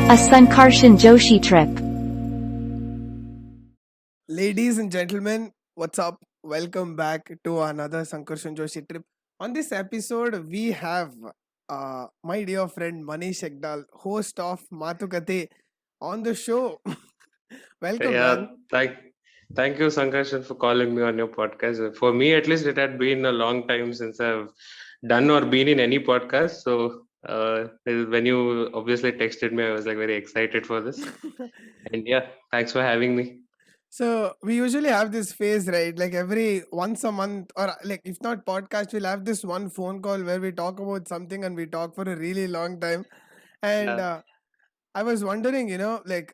A Sankarshan Joshi trip. Ladies and gentlemen, what's up? Welcome back to another Sankarshan Joshi trip. On this episode, we have my dear friend Manish Ekdal, host of Matukate, on the show. Welcome, Yeah, man. thank you, Sankarshan, for calling me on your podcast. For me, at least, it had been a long time since I've done or been in any podcast. So, when you obviously texted me, I was like very excited for this. And yeah, thanks for having me. So we usually have this phase, right? Like every once a month, or like if not podcast, we'll have this one phone call where we talk about something and we talk for a really long time. And Yeah. I was wondering, like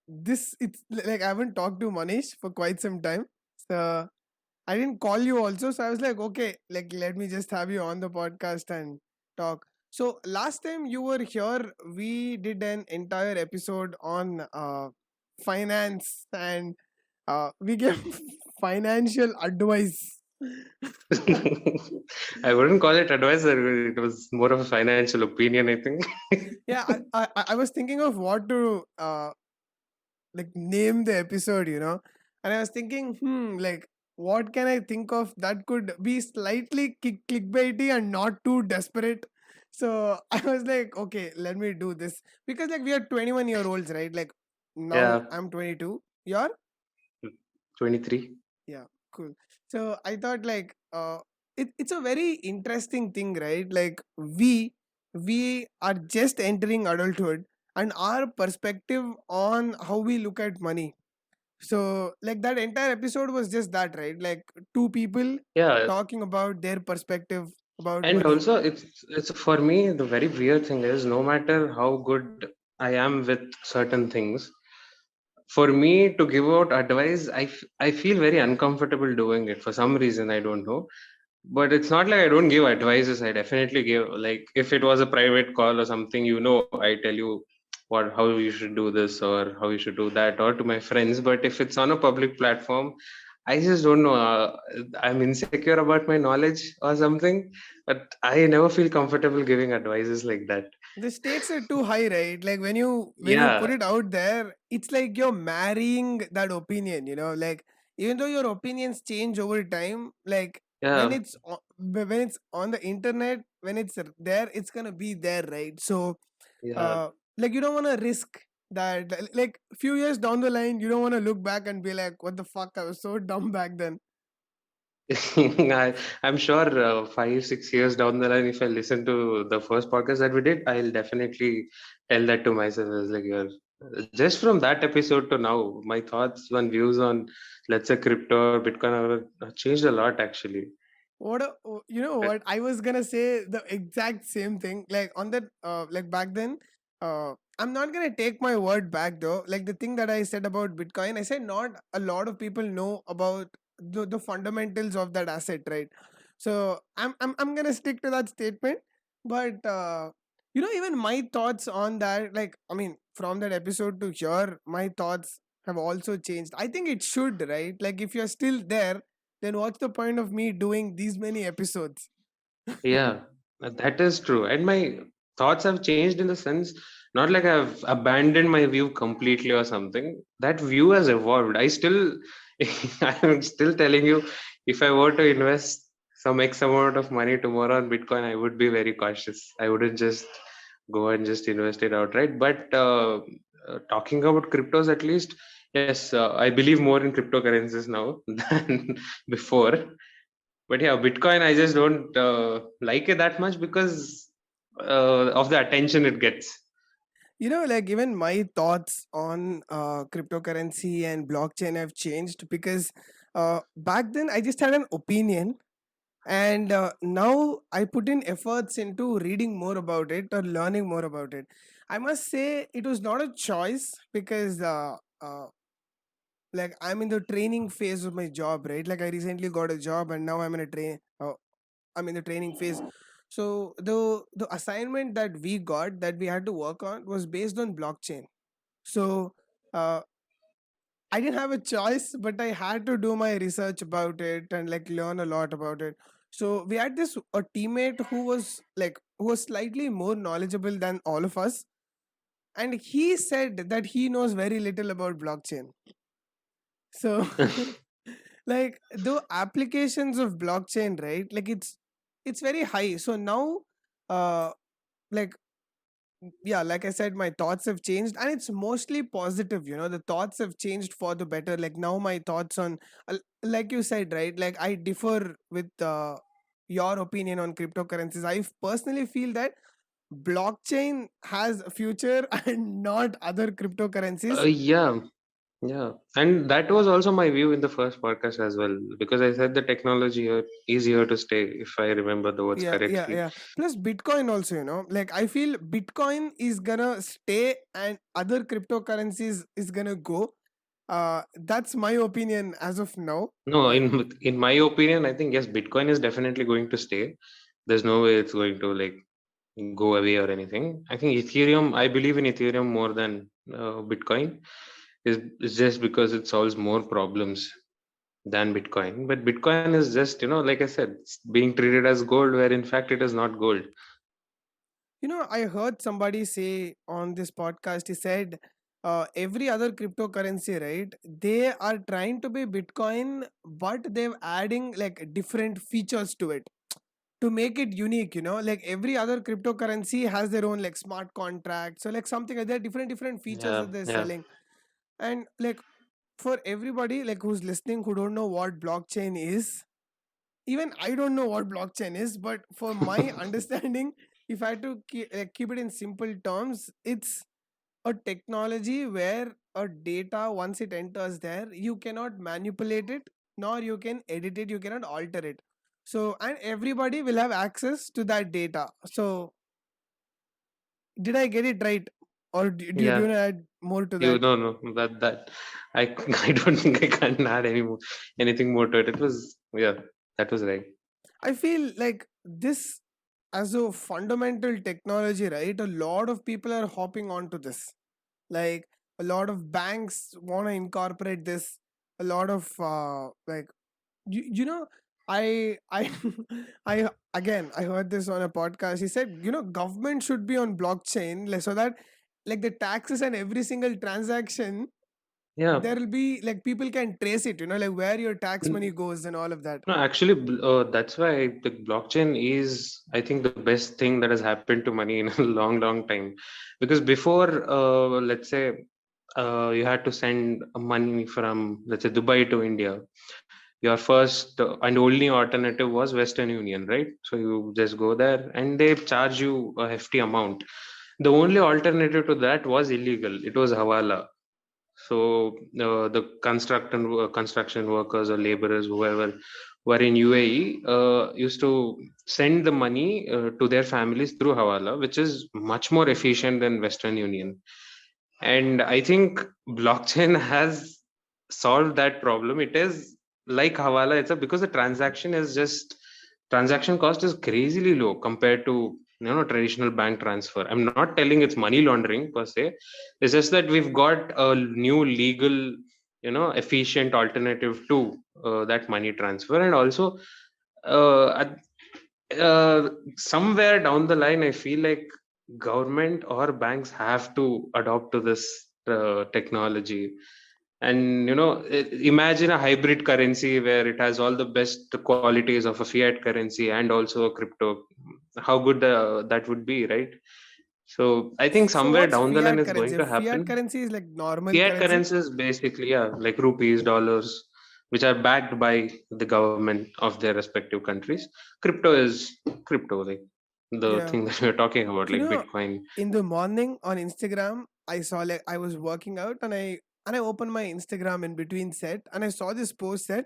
it's like I haven't talked to Manish for quite some time. So I didn't call you also. So I was like, okay, like let me just have you on the podcast and talk. So last time you were here, we did an entire episode on finance and we gave financial advice. I wouldn't call it advice. It was more of a financial opinion, I think. Yeah, I was thinking of what to like name the episode, and I was thinking, like what can I think of that could be slightly clickbaity and not too desperate. So I was like, okay, let me do this because like we are 21-year-olds, right? Like now Yeah, I'm 22. You're 23. yeah, cool. So I thought like it's a very interesting thing, right? Like we are just entering adulthood and our perspective on how we look at money. So, like that entire episode was just that, right? Like two people Yeah, talking about their perspective about and money. also it's for me the very weird thing is no matter how good I am with certain things, for me to give out advice, I feel very uncomfortable doing it for some reason. I don't know, but it's not like I don't give advices. I definitely give, like if it was a private call or something, I tell you what how you should do this or how you should do that, or to my friends. But if it's on a public platform, I just don't know. I'm insecure about my knowledge or something, but I never feel comfortable giving advices like that. The stakes are too high, right? Like when you put Yeah, it out there, it's like you're marrying that opinion, like even though your opinions change over time, like yeah, when it's on the internet, when it's there, it's gonna be there, right? So yeah. uh like you don't want to risk that like few years down the line you don't want to look back and be like what the fuck, I was so dumb back then. I'm sure 5, 6 years down the line, if I listen to the first podcast that we did, I'll definitely tell that to myself. As like you're just from that episode to now, my thoughts and views on, let's say, crypto or Bitcoin have changed a lot actually. You know But what, I was gonna say the exact same thing like on that like back then. I'm not gonna take my word back though. Like the thing that I said about Bitcoin, I said not a lot of people know about the fundamentals of that asset, right? So I'm gonna stick to that statement. But even my thoughts on that, like I mean from that episode to here, my thoughts have also changed. I think it should, right? Like if you're still there, then what's the point of me doing these many episodes? yeah, that is true. And my thoughts have changed in the sense, not like I've abandoned my view completely or something. That view has evolved. I'm still telling you, if I were to invest some X amount of money tomorrow on Bitcoin, I would be very cautious. I wouldn't just go and just invest it outright. But talking about cryptos, at least, yes, I believe more in cryptocurrencies now than before. But yeah, Bitcoin, I just don't like it that much because of the attention it gets. Like even my thoughts on cryptocurrency and blockchain have changed because back then I just had an opinion, and now I put in efforts into reading more about it or learning more about it. I must say it was not a choice because like I'm in the training phase of my job, right? Like I recently got a job and now I'm in the training phase. So the assignment that we got that we had to work on was based on blockchain. So uh, I didn't have a choice, but I had to do my research about it and like learn a lot about it. So we had this a teammate who was slightly more knowledgeable than all of us, and he said that he knows very little about blockchain. So, like the applications of blockchain, right? Like it's very high. So now, like yeah, like I said, my thoughts have changed, and it's mostly positive. The thoughts have changed for the better. Like now, my thoughts on, like you said, right? Like I differ with your opinion on cryptocurrencies. I personally feel that blockchain has a future and not other cryptocurrencies. Yeah, yeah. And that was also my view in the first podcast as well, because I said the technology is here to stay, if I remember the words Yeah, yeah, correctly. yeah. Plus Bitcoin also, like I feel Bitcoin is gonna stay and other cryptocurrencies is gonna go. That's my opinion as of now. No, in my opinion, I think yes, Bitcoin is definitely going to stay. There's no way it's going to like go away or anything. I think Ethereum, I believe in Ethereum more than Bitcoin, is just because it solves more problems than Bitcoin. But Bitcoin is just, like I said, it's being treated as gold, where in fact it is not gold. I heard somebody say on this podcast, he said every other cryptocurrency, right? They are trying to be Bitcoin, but they're adding like different features to it to make it unique. Like every other cryptocurrency has their own like smart contract. So like something like that, different features Yeah, that they're yeah. selling. And like for everybody like who's listening who don't know what blockchain is, even I don't know what blockchain is, but for my understanding, if I had to keep it in simple terms, it's a technology where a data, once it enters there, you cannot manipulate it, nor you can edit it, you cannot alter it. So, and everybody will have access to that data. So, did I get it right? Or do you Yeah. want to add more to You that? no, that I I don't think I can add anything more to it. It was, yeah, that was right. I feel like this as a fundamental technology, right? A lot of people are hopping onto this. Like a lot of banks want to incorporate this. A lot of like you know I I again I heard this on a podcast. He said government should be on blockchain like, so that like the taxes and every single transaction Yeah. there will be like people can trace it. Like where your tax money N- goes and all of that. No, actually, that's why the blockchain is, I think, the best thing that has happened to money in a long, long time. Because before, let's say, you had to send money from, let's say, Dubai to India. Your first and only alternative was Western Union, right? So you just go there and they charge you a hefty amount. The only alternative to that was illegal. It was Hawala. So the construction workers or laborers, whoever were in UAE, used to send the money to their families through Hawala, which is much more efficient than Western Union. And I think blockchain has solved that problem. It is like Hawala itself, because the transaction cost is crazily low compared to traditional bank transfer. I'm not telling it's money laundering per se. It's just that we've got a new legal, efficient alternative to that money transfer. And also, somewhere down the line, I feel like government or banks have to adopt to this technology. And imagine a hybrid currency where it has all the best qualities of a fiat currency and also a crypto. How good that would be, right? So I think So somewhere what's down the line fiat it's going currency? to Fiat happen. currency is like normal Fiat currency. currency is basically, yeah, like rupees, dollars, which are backed by the government of their respective countries. Crypto is crypto, like the Yeah. thing that we're talking about, You like know, Bitcoin. in the morning on Instagram, I saw like I was working out and I opened my Instagram in between set and I saw this post that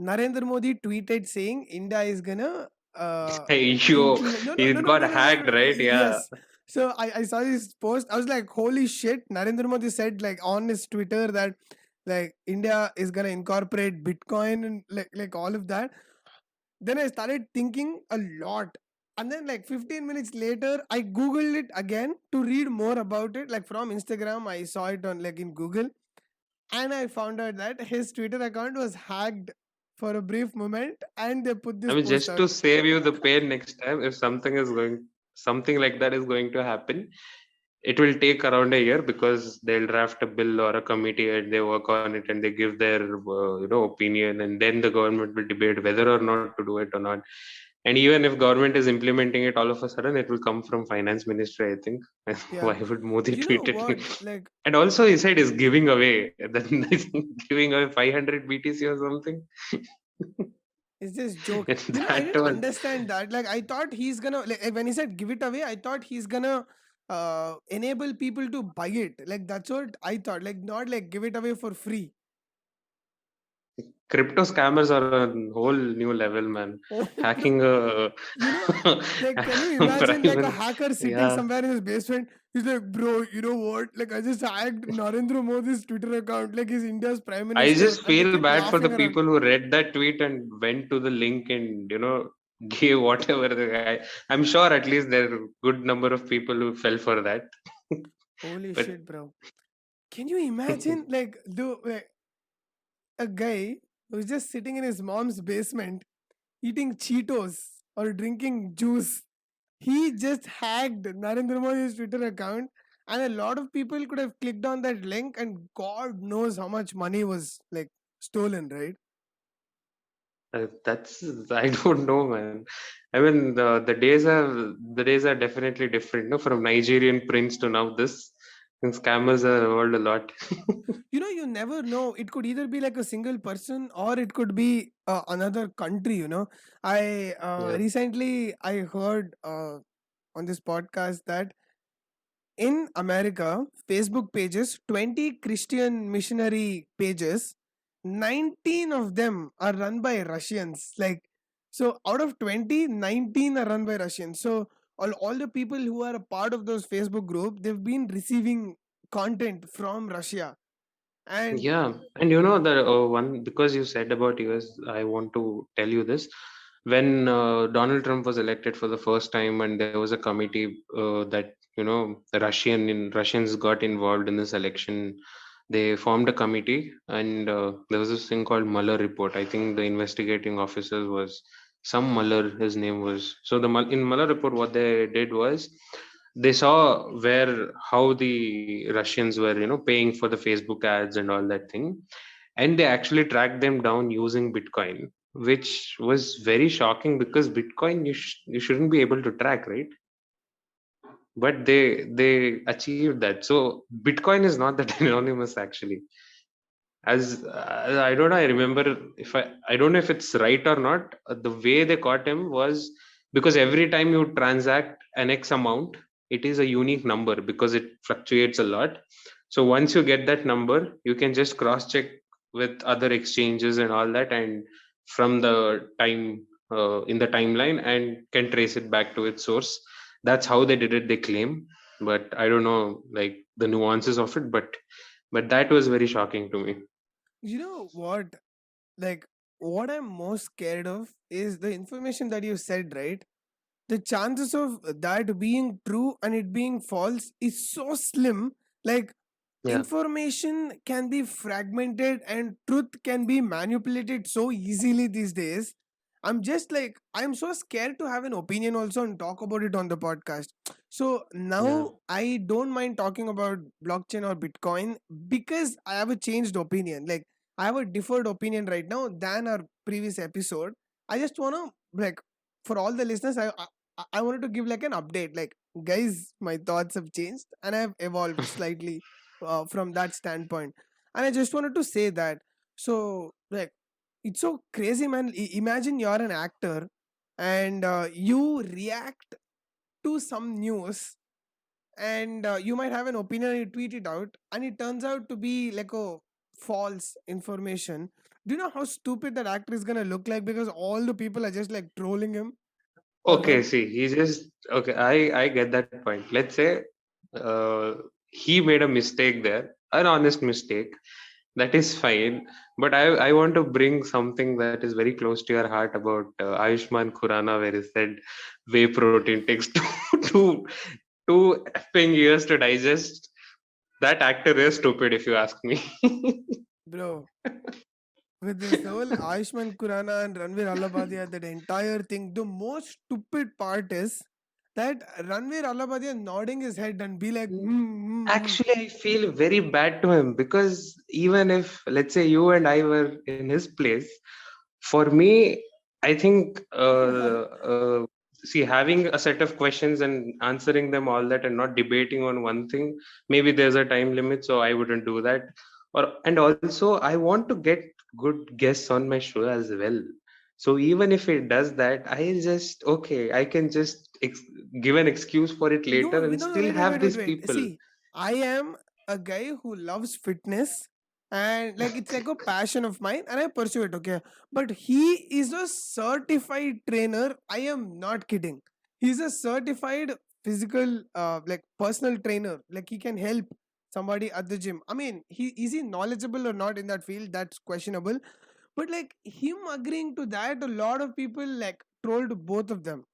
Narendra Modi tweeted saying India is gonna Hey, yo, implement it got hacked, right? Yeah. yes. So I saw this post. I was like, holy shit, Narendra Modi said like on his Twitter that like India is gonna incorporate Bitcoin and like all of that. Then I started thinking a lot. And then like 15 minutes later, I Googled it again to read more about it. Like from Instagram, I saw it on like in Google. And I found out that his Twitter account was hacked for a brief moment and they put I this mean, post just out. to save you the pain next time, if something like that is going to happen, it will take around a year because they'll draft a bill or a committee and they work on it and they give their opinion, and then the government will debate whether or not to do it or not. And even if government is implementing it, all of a sudden it will come from finance ministry, I think. Yeah. Why would Modi You know tweet it? what? Like, And also he said he's giving away then he's giving away 500 BTC or something. it's just joke. And You know, I that didn't was understand that. Like, I thought he's gonna like when he said give it away, I thought he's gonna enable people to buy it. Like that's what I thought. Like not like give it away for free. crypto scammers are a whole new level, man. Oh, bro. Hacking You know, like, can you imagine like a private, hacker sitting yeah. somewhere in his basement? He's like, bro, you know what? Like, I just hacked Narendra Modi's Twitter account. Like, he's India's prime I minister, just and they feel kept bad for the laughing around. people who read that tweet and went to the link and gave whatever the guy. I'm sure at least there are good number of people who fell for that. Holy But shit, bro! Can you imagine like a guy who's just sitting in his mom's basement eating Cheetos or drinking juice? He just hacked Narendra Modi's Twitter account, and a lot of people could have clicked on that link, and God knows how much money was like stolen, right? that's I don't know, man. I mean, the days are definitely different. No, from Nigerian prince to now this, and scammers are evolved a lot. You know, you never know. It could either be like a single person or it could be another country. You know, I Yeah. recently I heard on this podcast that in America, Facebook pages, 20 Christian missionary pages, 19 of them are run by Russians. Like, so out of 20, 19 are run by Russians. So all the people who are a part of those Facebook group, they've been receiving content from Russia. And Yeah, and the one, because you said about US, I want to tell you this. When Donald Trump was elected for the first time, and there was a committee that the Russians got involved in this election, they formed a committee, and there was this thing called Mueller report. I think the investigating officers was some Mueller, his name was. So in Mueller report, what they did was they saw where how the Russians were paying for the Facebook ads and all that thing, and they actually tracked them down using Bitcoin, which was very shocking because Bitcoin you shouldn't be able to track, right? But they achieved that. So Bitcoin is not that anonymous actually. As I don't know, I remember, if I don't know if it's right or not. The way they caught him was because every time you transact an X amount, it is a unique number because it fluctuates a lot. So once you get that number, you can just cross check with other exchanges and all that, and from the time in the timeline, and can trace it back to its source. That's how they did it, they claim. But I don't know like the nuances of it, but that was very shocking to me. you know what? Like, what I'm most scared of is the information that you said, right? The chances of that being true and it being false is so slim. Like, Yeah. information can be fragmented and truth can be manipulated so easily these days. I'm just like, I'm so scared to have an opinion also and talk about it on the podcast. So Yeah. now I don't mind talking about blockchain or Bitcoin because I have a changed opinion. Like, I have a differed opinion right now than our previous episode. I just want to, like, for all the listeners, I wanted to give like an update. Like, guys, my thoughts have changed and I've evolved slightly from that standpoint. And I just wanted to say that. So, like, it's so crazy, man. Imagine you're an actor and you react to some news and you might have an opinion and you tweet it out and it turns out to be like a false information. Do you know how stupid that actor is gonna look like because all the people are just like trolling him or Okay, her? see, he just okay. I get that point. Let's say uh, he made a mistake there, an honest mistake. That is fine. But I want to bring something that is very close to your heart about Ayushmann Khurrana, where he said whey protein takes two, two effing years to digest. That actor is stupid, if you ask me. Bro, with this whole Ayushmann Khurrana and Ranveer Allabadia, that entire thing, the most stupid part is that Ranveer Allahabadian nodding his head and be like, Mm, hmm. Actually, I feel very bad to him because even if, let's say, you and I were in his place, for me, I think, see, having a set of questions and answering them all that and not debating on one thing, maybe there's a time limit, so I wouldn't do that. And also, I want to get good guests on my show as well. So even if it does that, okay, I can just give an excuse for it No, later and no, no, still wait, wait, have wait, wait, these wait. people. See, I am a guy who loves fitness and like it's like a passion of mine and I pursue it, okay? But he is a certified trainer. I am not kidding. He's a certified physical, like personal trainer. Like he can help somebody at the gym. I mean, is he knowledgeable or not in that field? That's questionable. But like him agreeing to that, a lot of people like trolled both of them.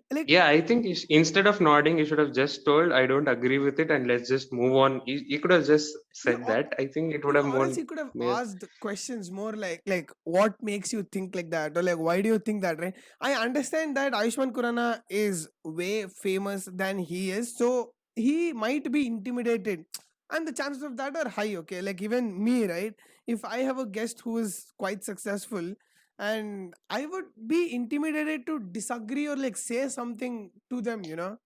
Like Yeah, I think instead of nodding, you should have just told, I don't agree with it, and let's just move on. You could have just you said that. I think it would have honestly won. could have Yeah. asked questions more like what makes you think like that or like why do you think that, right? I understand that Ayushman Kurana is way famous than he is, so he might be intimidated, and the chances of that are high, okay? Like even me, right? If I have a guest who is quite successful and I would be intimidated to disagree or like say something to them, but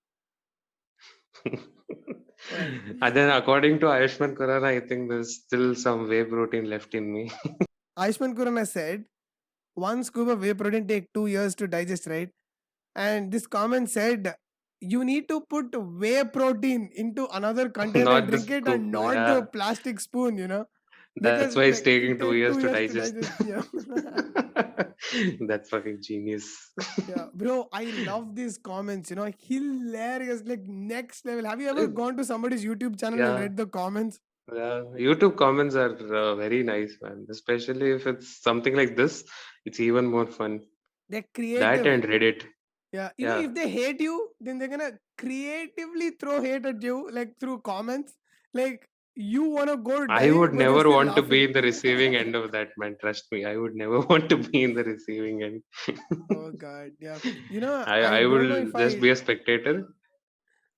And then, according to Ayushman Khurrana, I think there's still some whey protein left in me. Ayushman Kurana said one scoop of whey protein take 2 years to digest, right? And this comment said, you need to put whey protein into another container, Not the drink it, scoop. and not the Yeah, plastic spoon, that's because why it's like it taking two take years two to years to digest. digest. Yeah. That's fucking genius. Yeah, bro, I love these comments, hilarious, like next level. Have you ever Uh, gone to somebody's YouTube channel and yeah. read the comments? Yeah, YouTube comments are very nice, man. Especially if it's something like this, it's even more fun. They're That creative. and Reddit. Yeah, Yeah, if they hate you, then they're gonna creatively throw hate at you, like through comments. Like you wanna go I die, would but you're never still want to be laughing. in the receiving end of that, man. Trust me, I would never want to be in the receiving end. Oh God, yeah. I will just be a spectator.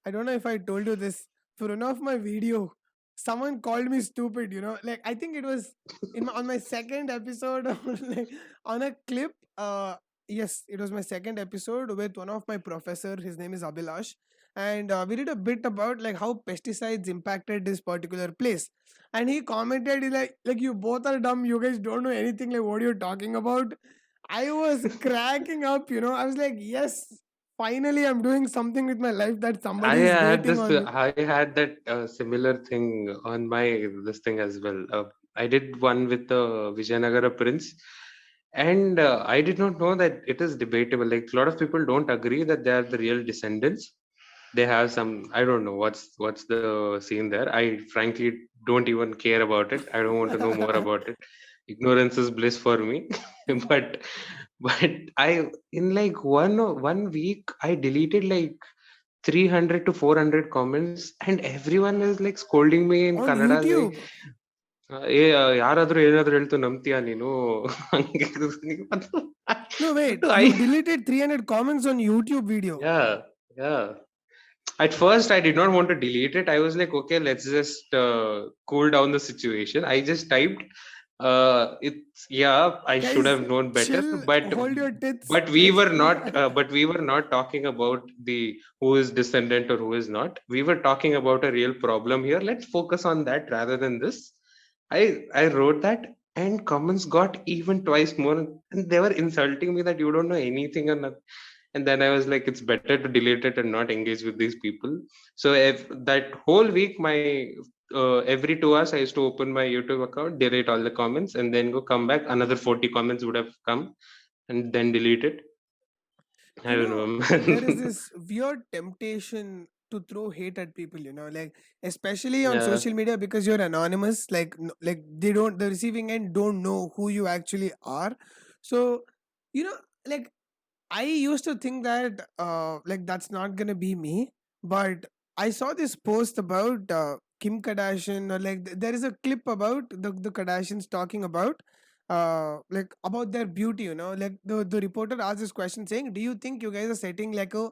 I don't know if I told you this. For one of my video, someone called me stupid. Like I think it was on my second episode, or like on a clip. Yes, it was my second episode with one of my professor. His name is Abhilash, and we did a bit about like how pesticides impacted this particular place. And he commented, he's like you both are dumb. You guys don't know anything. Like what are you talking about? I was cracking up. I was like, yes, finally I'm doing something with my life that I somebody is had waiting this. on me. I had that similar thing on my this thing as well. I did one with the Vijayanagara prince, and I did not know that it is debatable. Like a lot of people don't agree that they are the real descendants. They have some. I don't know what's the scene there. I frankly don't even care about it. I don't want to know more about it. Ignorance is bliss for me. but but I in like one week I deleted like 300 to 400 comments and everyone is like scolding me in On Kannada saying, YouTube. ಯಾರಾದ್ರೂ ಏನಾದ್ರೂ ಹೇಳ್ತು ನಂಬ್ತೀಯಾ ನೀನು ಹಂಗೆ No, wait. but I You deleted 300 comments on YouTube video. yeah yeah at first I did not want to delete it. I was like, okay, let's just cool down the situation. I just typed it's yeah, I should Guys, have known better, chill. Hold your tits. but we were not but we were not talking about the who is descendant or who is not. We were talking about a real problem here. Let's focus on that rather than this. I wrote that and comments got even twice more, and they were insulting me that you don't know anything or nothing. And then I was like, it's better to delete it and not engage with these people. So if that whole week, my every 2 hours I used to open my YouTube account, delete all the comments, and then go come back. Another 40 comments would have come, and then delete it. I you don't know know, there is man. this weird temptation to throw hate at people, like especially on Yeah, social media because you're anonymous, like like the receiving end don't know who you actually are. So you know like I used to think that like that's not gonna be me, but I saw this post about Kim Kardashian, or like there is a clip about the Kardashians talking about like about their beauty. Like the reporter asked this question saying, "Do you think you guys are setting like a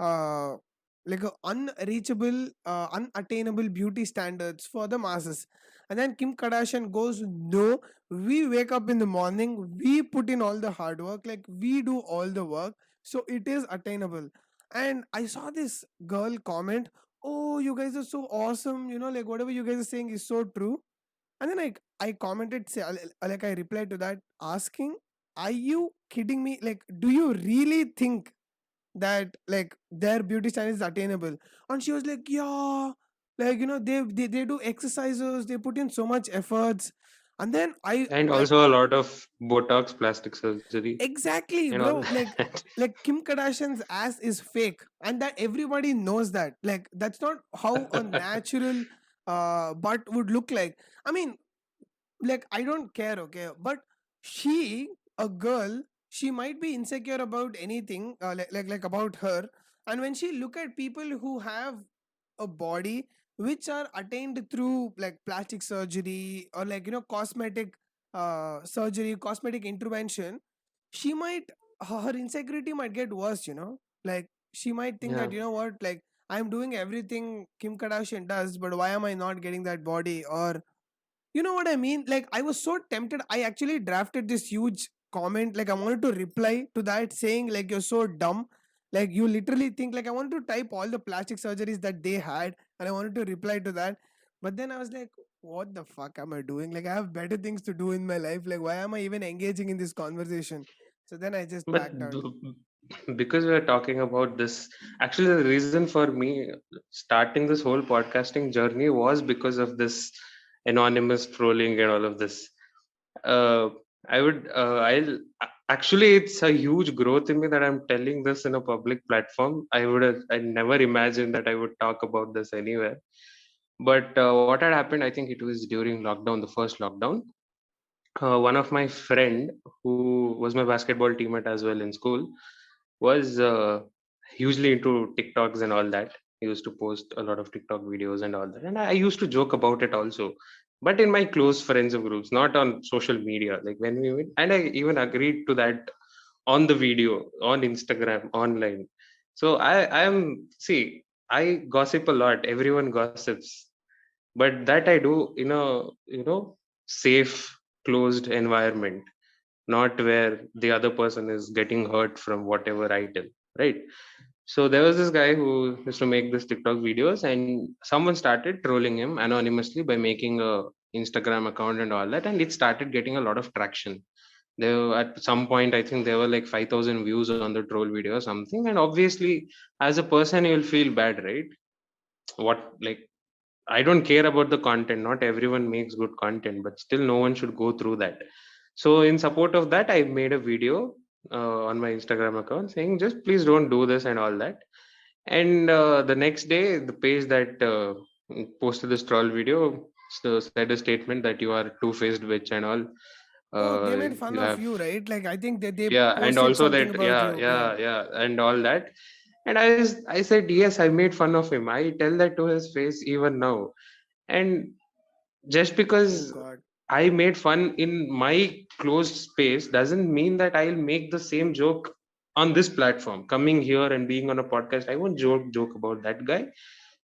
uh, like a unreachable, unattainable beauty standards for the masses. And then Kim Kardashian goes, no, we wake up in the morning, we put in all the hard work, like we do all the work, so it is attainable. And I saw this girl comment, oh, you guys are so awesome, like whatever you guys are saying is so true. And then I commented, say, like I replied to that, asking, are you kidding me? Like, do you really think that like their beauty standard is attainable? And she was like, yeah, like they do exercises, they put in so much efforts. And then And I also a lot of Botox, plastic surgery, exactly, and all bro, like that. Kim Kardashian's ass is fake, and that everybody knows that. Like that's not how a natural butt would look like. I mean, like I don't care, okay, but she, a girl, she might be insecure about anything, like about her. And when she look at people who have a body which are attained through like plastic surgery or like cosmetic surgery, cosmetic intervention, she might, her insecurity might get worse, like she might think that, Yeah. what, like I'm doing everything Kim Kardashian does, but why am I not getting that body? Or you know what I mean? Like I was so tempted. I actually drafted this huge comment. Like I wanted to reply to that saying like you're so dumb. Like you literally think, like I wanted to type all the plastic surgeries that they had and I wanted to reply to that. But then I was like, what the fuck am I doing? Like I have better things to do in my life. Like why am I even engaging in this conversation? So then I just But backed out. because we are talking about this, actually, the reason for me starting this whole podcasting journey was because of this anonymous trolling and all of this. Uh, actually, it's a huge growth in me that I'm telling this in a public platform. I never imagined that I would talk about this anywhere. But what had happened, I think it was during lockdown, the first lockdown. One of my friend who was my basketball teammate as well in school was hugely into TikToks and all that. He used to post a lot of TikTok videos and all that, and I used to joke about it also, but in my close friends of groups, not on social media. Like when we meet, and I even agreed to that on the video, on Instagram, online. So I am, see, I gossip a lot. Everyone gossips, but that I do in a safe, closed environment, not where the other person is getting hurt from whatever I tell, right? So there was this guy who used to make this TikTok videos, and someone started trolling him anonymously by making a Instagram account and all that, and it started getting a lot of traction. There at some point, I think there were like 5,000 views on the troll video or something, and obviously, as a person, you'll feel bad, right? What, like, I don't care about the content. Not everyone makes good content, but still, no one should go through that. So, in support of that, I made a video on my Instagram account saying, just please don't do this and all that. And the next day, the page that posted this troll video said a statement that you are two-faced bitch and all. Oh, they made You fun of have, you, right? Like I think that they yeah, and posted also something that, about yeah, you. Yeah. yeah, and all that. And I said, yes, I made fun of him. I tell that to his face even now. And just Oh because God. I made fun in my closed space doesn't mean that I'll make the same joke on this platform. Coming here and being on a podcast, I won't joke about that guy.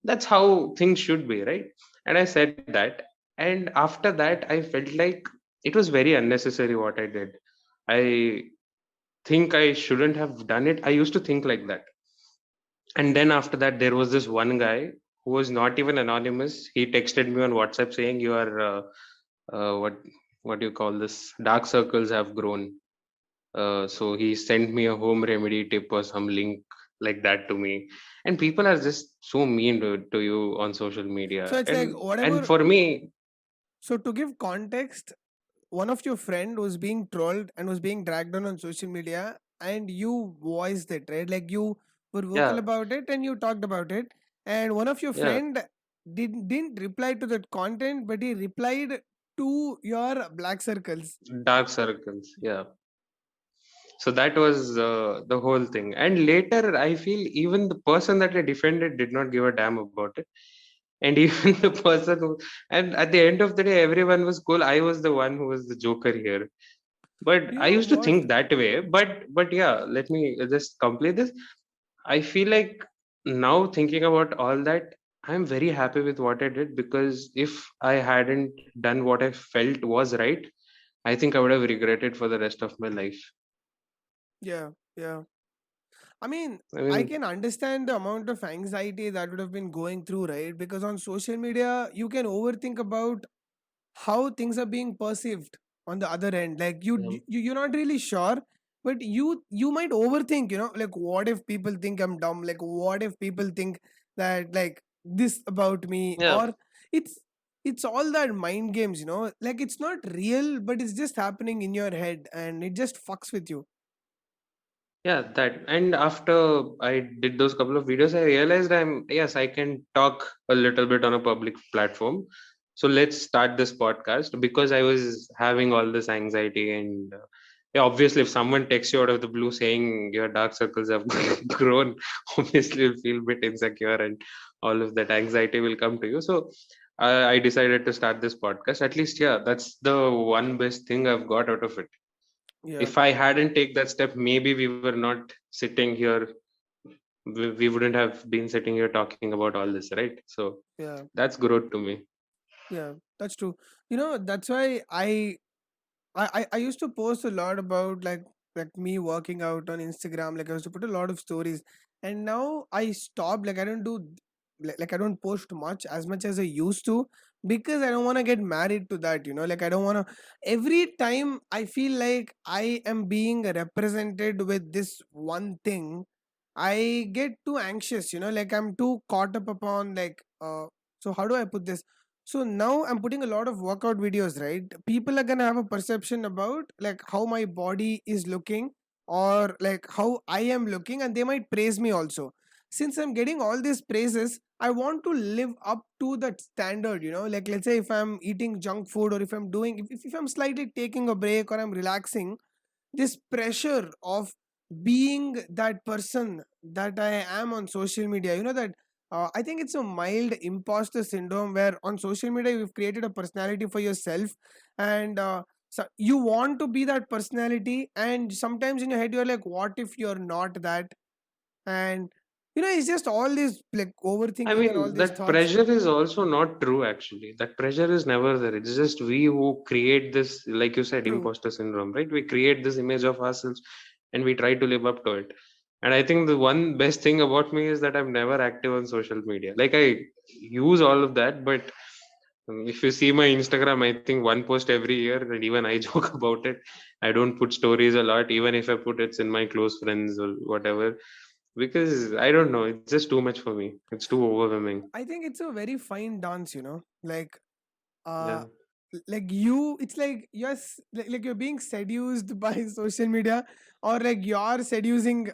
That's how things should be, right? And I said that. And after that, I felt like it was very unnecessary what I did. I think I shouldn't have done it. I used to think like that. And then after that, there was this one guy who was not even anonymous. He texted me on WhatsApp saying, "You are what do you call this? Dark circles have grown." So he sent me a home remedy tip or some link like that to me. And people are just so mean to you on social So media. it's like And whatever. for me, So to give context, one of your friend was being trolled and was being dragged on social media, and you voiced it, right? Like you were vocal yeah, about it and you talked about it. And one of your yeah, friend didn't reply to that content, but he replied to your black circles. dark circles. Yeah. So that was the whole thing. And later, I feel even the person that I defended did not give a damn about it. And even the person who, and at the end of the day, everyone was cool. I was the one who was the joker here. But You I know used to what? think that way. But yeah, let me just complete this. I feel like now thinking about all that, I'm very happy with what I did, because if I hadn't done what I felt was right, I think I would have regretted for the rest of my life. Yeah, yeah. I mean, I I mean, can understand the amount of anxiety that would have been going through, right? Because on social media, you can overthink about how things are being perceived on the other end. Like you're not really sure, but you might overthink. Like what if people think I'm dumb? Like what if people think that like this about me? yeah, Or it's it's all that mind games. Like it's not real, but it's just happening in your head, and it just fucks with you. yeah, that. And after I did those couple of videos, I realized yes, I can talk a little bit on a public platform. So let's start this podcast, because I was having all this anxiety. And yeah, obviously, if someone texts you out of the blue saying your dark circles have grown, obviously you'll feel a bit insecure, and all of that anxiety will come to you. So I decided to start this podcast. At least, yeah, that's the one best thing I've got out of it. Yeah, If I hadn't take that step, maybe we were not sitting here. We wouldn't have been sitting here talking about all this, right? So yeah, that's growth to me. yeah. That's true. That's why I used to post a lot about like me working out on Instagram. Like I used to put a lot of stories, and now I stopped. Like I don't do like I don't post much as I used to, because I don't want to get married to that. Like I don't want to. Every time I feel like I am being represented with this one thing, I get too anxious. Like I'm too caught up upon like. So how do I put this? So now I'm putting a lot of workout videos, right? People are gonna have a perception about like how my body is looking, or like how I am looking, and they might praise me also. Since I'm getting all these praises, I want to live up to that standard, Like let's say if I'm eating junk food, or if I'm doing if I'm slightly taking a break, or I'm relaxing, this pressure of being that person that I am on social media, that I think it's a mild imposter syndrome, where on social media you've created a personality for yourself, and so you want to be that personality, and sometimes in your head you're like, what if you're not that? And it's just all this like I overthinking and all mean, these that thoughts. pressure is also not true, actually. That pressure is never there. It's just we who create this, like you said, True. imposter syndrome, right? We create this image of ourselves, and we try to live up to it. And I think the one best thing about me is that I'm never active on social media. Like, I use all of that, but if you see my Instagram, I think one post every year, and even I joke about it. I don't put stories a lot, even if I put it's in my close friends or whatever, because I don't know, it's just too much for me. It's too overwhelming. I think it's a very fine dance, like uh Yeah. like you it's like like you're being seduced by social media, or like you're seducing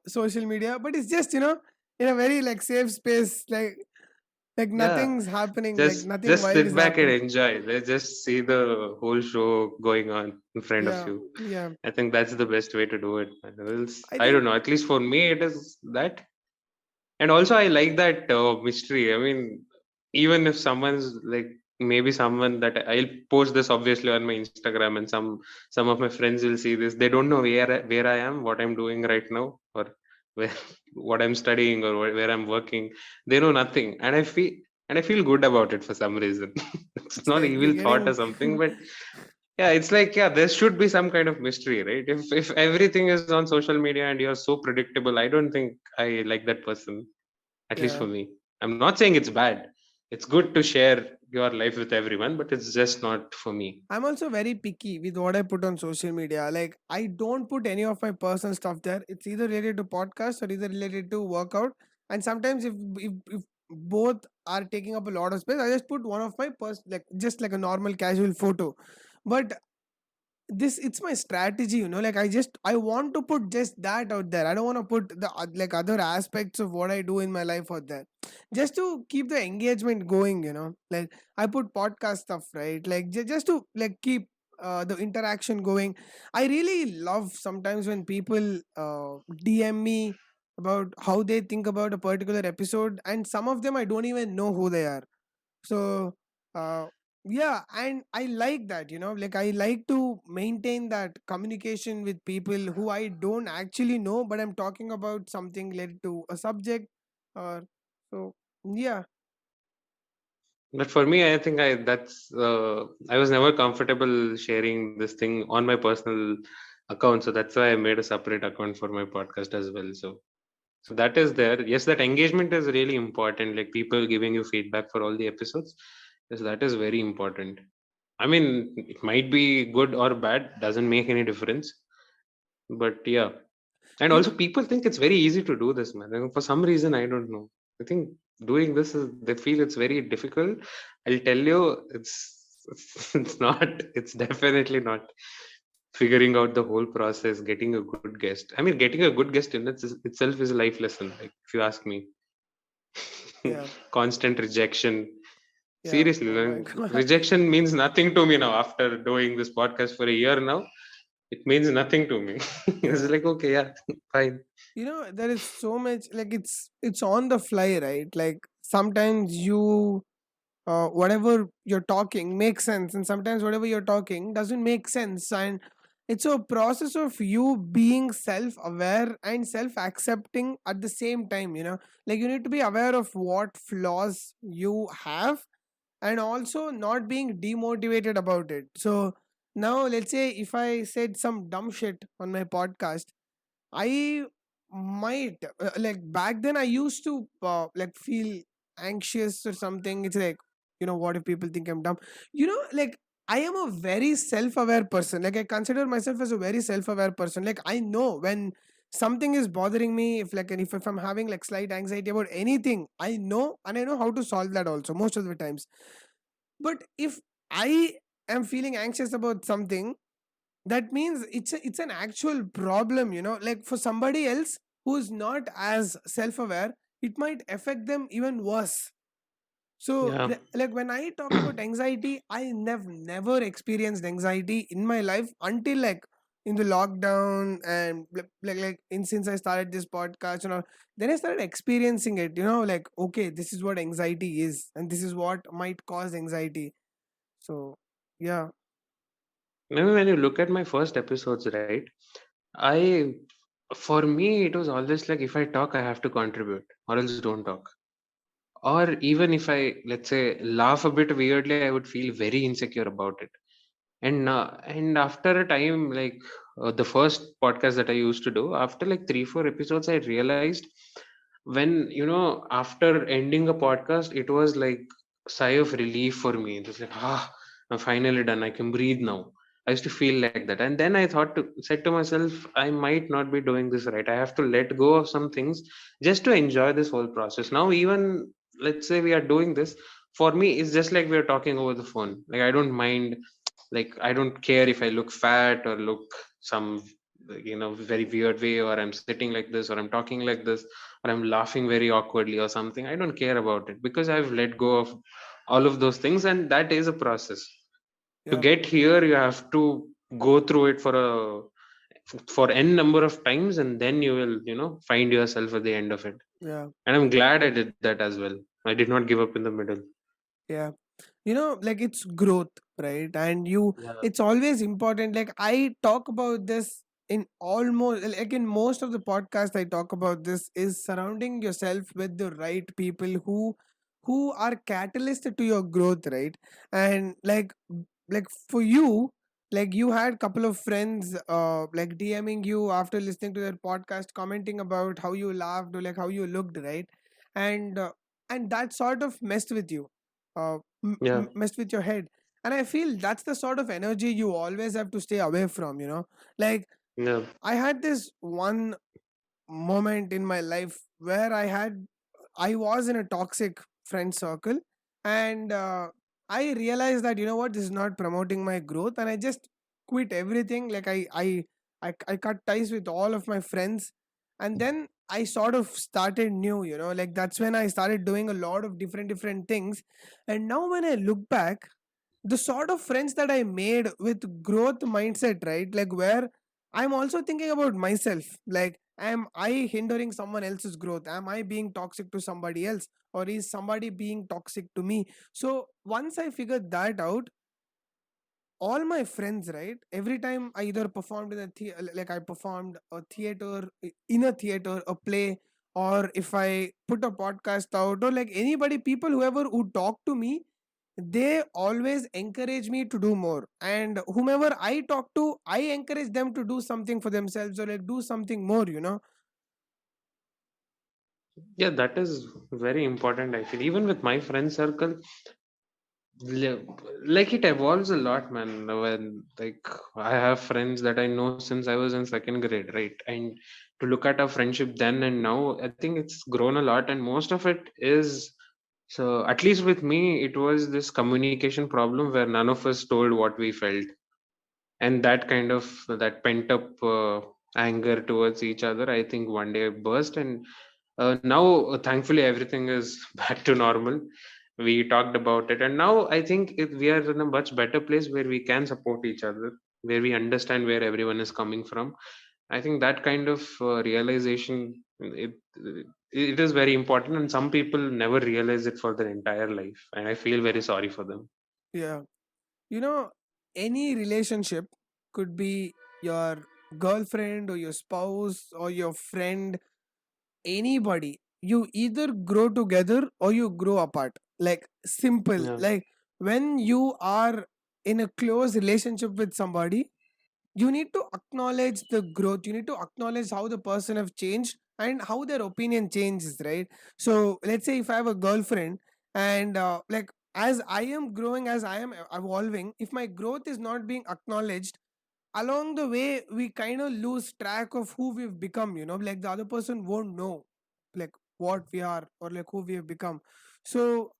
social media, but it's just in a very like safe space, like Yeah. nothing's happening, like nothing Just wild is sit back and happening. enjoy. Let's just see the whole show going on in front of Yeah, you. yeah. I think that's the best way to do it. Man. I I don't think know. At least for me, it is that. And also, I like that mystery. I mean, even if someone's like, maybe someone that I'll post this obviously on my Instagram, and some of my friends will see this. They don't know where I am, what I'm doing right now, or where what I'm studying, or where I'm working. They know nothing, and I feel good about it for some reason. It's it's not like you're evil thought getting or something, but yeah, it's like, yeah, there should be some kind of mystery, right? If everything is on social media and you're so predictable, I don't think I like that person, at least yeah. for me. I'm not saying it's bad. It's good to share your life with everyone, but it's just not for me. I'm also very picky with what I put on social media. Like I don't put any of my personal stuff there. It's either related to podcasts or either related to workout. And sometimes if both are taking up a lot of space, I just put one of my like just like a normal casual photo. But this it's my strategy, like I want to put just that out there. I don't want to put the like other aspects of what I do in my life out there, just to keep the engagement going, like I put podcast stuff, right? Like just to like keep the interaction going. I really love sometimes when people DM me about how they think about a particular episode, and some of them I don't even know who they are. So uh, Yeah, and I like that, like I like to maintain that communication with people who I don't actually know, but I'm talking about something related to a subject or so. Yeah, But for me, I think I was never comfortable sharing this thing on my personal account, so that's why I made a separate account for my podcast as well. So that is there. Yes, that engagement is really important. Like people giving you feedback for all the episodes. Yes, that is very important. I mean, it might be good or bad, doesn't make any difference. But yeah, and you also know, people think it's very easy to do this, man. And for some reason, I don't know. I think doing this is they feel it's very difficult. I'll tell you, it's not. It's definitely not. Figuring out the whole process, getting a good guest. I mean, getting a good guest in itself is a life lesson. Like if you ask me, yeah, constant rejection. yeah. Seriously, Oh my man, god. rejection means nothing to me now. After doing this podcast for a year now, it means nothing to me. It's Yeah. like okay, yeah, fine. There is so much, like it's on the fly, right? Like sometimes you whatever you're talking makes sense, and sometimes whatever you're talking doesn't make sense, and it's a process of you being self-aware and self-accepting at the same time. Like you need to be aware of what flaws you have, and also not being demotivated about it. So now let's say if I said some dumb shit on my podcast, I might like back then I used to like feel anxious or something. It's like, what if people think I'm dumb? Like I am a very self-aware person. Like I consider myself as a very self-aware person. Like I know when something is bothering me, if I'm having like slight anxiety about anything, I know, and I know how to solve that also most of the times. But if I am feeling anxious about something, that means it's an actual problem. Like for somebody else who's not as self-aware, it might affect them even worse. So Yeah. like when I talk about anxiety, I never experienced anxiety in my life until like in the lockdown, and like since I started this podcast, then I started experiencing it. Like okay, this is what anxiety is, and this is what might cause anxiety. So yeah. Maybe when you look at my first episodes, right? I, for me, it was always like if I talk, I have to contribute, or else don't talk. Or even if I, let's say, laugh a bit weirdly, I would feel very insecure about it. And after a time, like the first podcast that I used to do, after like 3 4 episodes, I realized when after ending a podcast, it was like sigh of relief for me. It was like I'm finally done. I can breathe now. I used to feel like that, and then I said to myself, I might not be doing this right. I have to let go of some things just to enjoy this whole process. Now, even let's say we are doing this, for me, it's just like we are talking over the phone. Like I don't mind, like I don't care if I look fat or look some very weird way, or I'm sitting like this, or I'm talking like this, or I'm laughing very awkwardly or something. I don't care about it because I've let go of all of those things, and that is a process. To Yeah. get here, you have to go through it for n number of times, and then you will find yourself at the end of it. Yeah. And I'm glad I did that as well. I did not give up in the middle. Yeah. Like it's growth, right? And Yeah. it's always important. Like I talk about this in almost, like in most of the podcast I talk about this, is surrounding yourself with the right people who are catalyst to your growth, right? And like for you, like you had couple of friends like DMing you after listening to their podcast, commenting about how you laughed or like how you looked, right? And uh, and that sort of messed with you, Yeah. messed with your head. And I feel that's the sort of energy you always have to stay away from. Like Yeah. I had this one moment in my life where I was in a toxic friend circle, and I realized that, what, this is not promoting my growth, and I just quit everything. Like I cut ties with all of my friends, and then I sort of started new. Like that's when I started doing a lot of different things. And now when I look back, the sort of friends that I made with growth mindset, right? Like where I'm also thinking about myself. Like Am I hindering someone else's growth? Am I being toxic to somebody else, or is somebody being toxic to me? So once I figured that out, all my friends, right, every time I either performed in a like I performed a theater, in a theater, a play, or if I put a podcast out, or like anybody, people, whoever who talk to me, they always encourage me to do more. And whomever I talk to, I encourage them to do something for themselves, or like do something more, you know. Yeah, that is very important. I feel even with my friend circle, li- like it evolves a lot, man. When like I have friends that I know since I was in second grade, right? And to look at our friendship then and now, I think it's grown a lot, and most of it is so. At least with me, it was this communication problem where none of us told what we felt, and that kind of that pent up anger towards each other, I think one day burst, and now thankfully everything is back to normal. We talked about it, and now I think we are in a much better place where we can support each other, where we understand where everyone is coming from. I think that kind of realization, it is very important, and some people never realize it for their entire life, and I feel very sorry for them. Yeah. You know, any relationship could be your girlfriend or your spouse or your friend, anybody. You either grow together or you grow apart. Like, simple. Yeah, Like, when you are in a close relationship with somebody, you need to acknowledge the growth, you need to acknowledge how the person have changed and how their opinion changes, right? So let's say if I have a girlfriend, and like, as I am growing, as I am evolving, if my growth is not being acknowledged, along the way we kind of lose track of who we've become, you know, like the other person won't know like what we are or like who we have become. So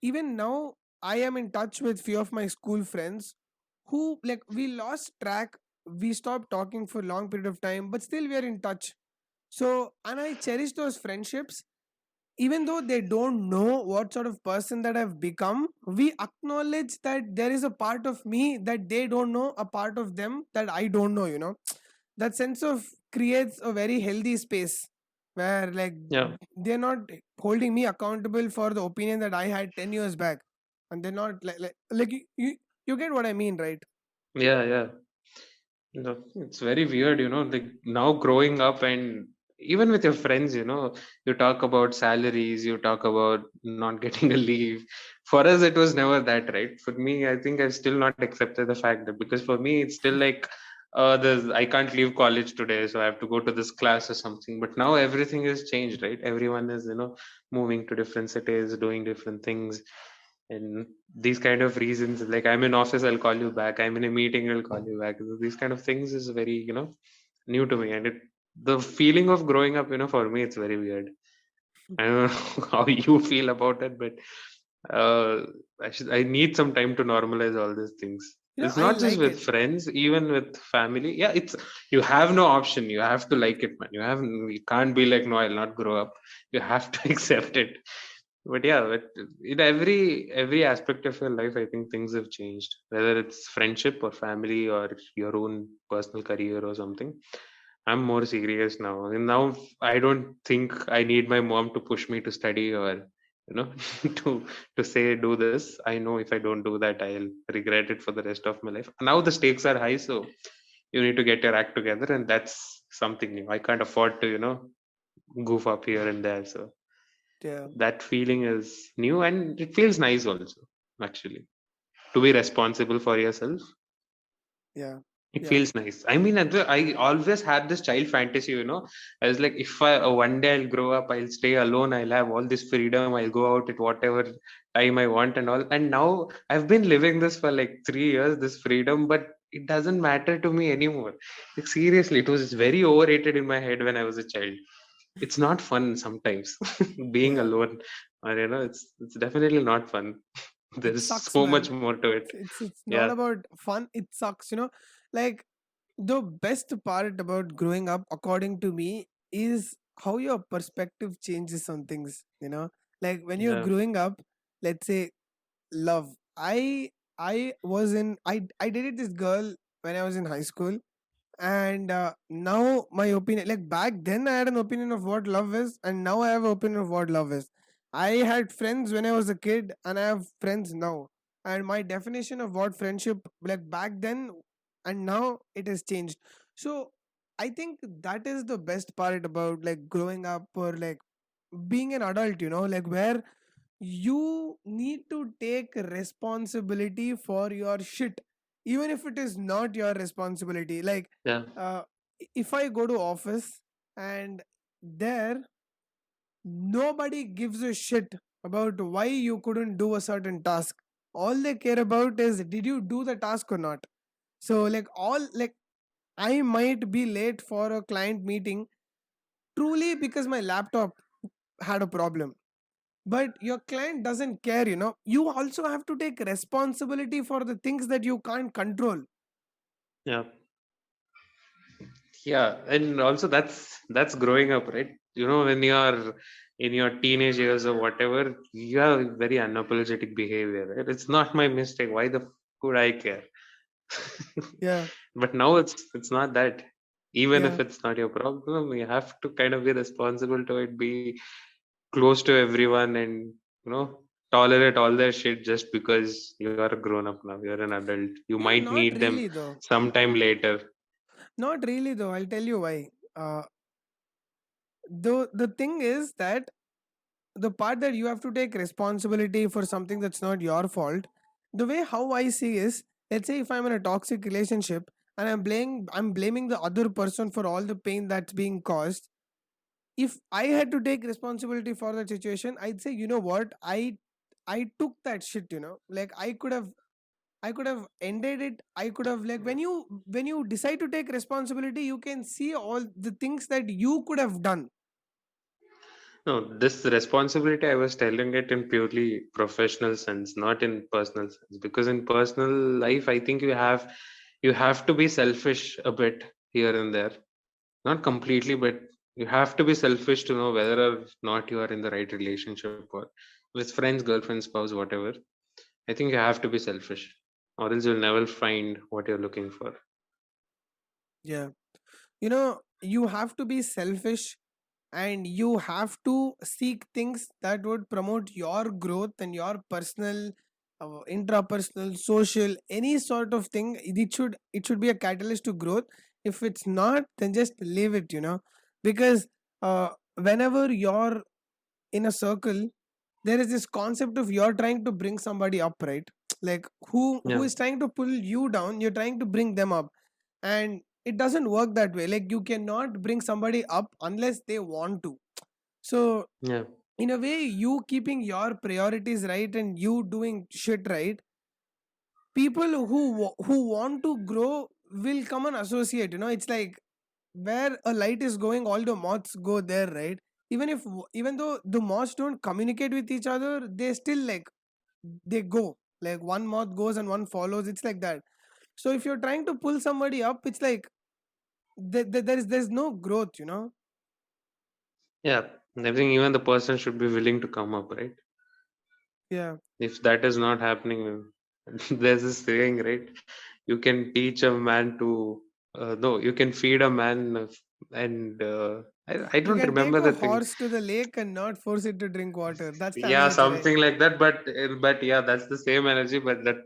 even now I am in touch with few of my school friends who, like, we lost track, we stopped talking for a long period of time, but still we are in touch. So, and I cherish those friendships. Even though they don't know what sort of person that I've become, we acknowledge that there is a part of me that they don't know, a part of them that I don't know, you know. That sense of creates a very healthy space where, like, yeah, they're not holding me accountable for the opinion that I had 10 years back. And they're not like you get what I mean, right? yeah, yeah. No, it's very weird, like now growing up and even with your friends, you talk about salaries, you talk about not getting a leave. For us, it was never that, right? For me, I think I've still not accepted the fact that because for me, it's still like, I can't leave college today, so I have to go to this class or something. But now everything has changed, right? Everyone is, moving to different cities, doing different things, and these kind of reasons, like I'm in office, I'll call you back, I'm in a meeting, I'll call you back. These kind of things is very, new to me, and the feeling of growing up, for me it's very weird. I don't know how you feel about it, but uh I need some time to normalize all these things. You know, It's I not just like with it. friends, even with family. Yeah, it's, you have no option, you have to like it, man. You can't be like, no, I'll not grow up. You have to accept it. But yeah, but in every aspect of your life, I think things have changed, whether it's friendship or family or your own personal career or something. I'm more serious now, and now I don't think I need my mom to push me to study or, to to say do this. I know if I don't do that, I'll regret it for the rest of my life. Now the stakes are high, so you need to get your act together, and that's something new. I can't afford to, goof up here and there. So Yeah. that feeling is new, and it feels nice also, actually, to be responsible for yourself. Yeah. It Yeah. feels nice. I mean, I always had this child fantasy, I was like, if I one day I'll grow up, I'll stay alone, I'll have all this freedom, I'll go out at whatever time I want and all. And now I've been living this for like 3 years, this freedom, but it doesn't matter to me anymore. Like, seriously, it was very overrated in my head when I was a child. It's not fun sometimes being Yeah. alone, or it's definitely not fun. It There's sucks, so much man. more to it. It's not Yeah, about fun, it sucks, you know. Like, the best part about growing up, according to me, is how your perspective changes on things, you know. Like, when you're yeah, growing up, let's say love. I dated this girl when I was in high school, And now my opinion, like back then I had an opinion of what love is, and now I have an opinion of what love is. I had friends when I was a kid, and I have friends now, and my definition of what friendship like back then and now it has changed. So I think that is the best part about like growing up or like being an adult, like where you need to take responsibility for your shit, even if it is not your responsibility. Like Yeah. uh, if I go to office and there nobody gives a shit about why you couldn't do a certain task, all they care about is did you do the task or not. So like all like I might be late for a client meeting truly because my laptop had a problem, but your client doesn't care. You also have to take responsibility for the things that you can't control. Yeah. Yeah, and also that's growing up, right? When you are in your teenage years or whatever, you have very unapologetic behavior, right? It's not my mistake. Why the could I care? Yeah, But now it's not that. Even yeah. if it's not your problem, you have to kind of be responsible to it, be close to everyone, and tolerate all their shit just because you are a grown up now. You're an adult. You Yeah, might not need them really though. sometime later. Not really though. I'll tell you why. Though the thing is that the part that you have to take responsibility for something that's not your fault, the way how I see is, let's say if I'm in a toxic relationship and I'm blaming the other person for all the pain that's being caused. If I had to take responsibility for that situation, I'd say, you know what, I took that shit. Like I could have ended it. I could have, like, when you decide to take responsibility, you can see all the things that you could have done. No, this responsibility, I was telling it in purely professional sense, not in personal sense. Because in personal life, I think you have to be selfish a bit here and there. Not completely, but you have to be selfish to know whether or not you are in the right relationship or with friends, girlfriend, spouse, whatever. I think you have to be selfish, or else you'll never find what you're looking for. Yeah. You have to be selfish, and you have to seek things that would promote your growth and your personal, intrapersonal, social, any sort of thing. It should be a catalyst to growth. If it's not, then just leave it. Because whenever you're in a circle, there is this concept of you're trying to bring somebody up, right? Like who Yeah, is trying to pull you down, you're trying to bring them up. And it doesn't work that way. Like you cannot bring somebody up unless they want to. So yeah, in a way, you keeping your priorities right and you doing shit right, people who want to grow will come and associate. It's like where a light is going, all the moths go there, right? Even though the moths don't communicate with each other, they still, like, they go, like one moth goes and one follows. It's like that. So if you're trying to pull somebody up, it's like there's no growth. yeah. I think even the person should be willing to come up, right? Yeah. If that is not happening, there's this saying, right? You can teach a man to, no, you can feed a man, and I You don't can take remember a the thing. horse to the lake and not force it to drink water. That's the Yeah, analogy, right? something like that. But yeah, that's the same energy. But that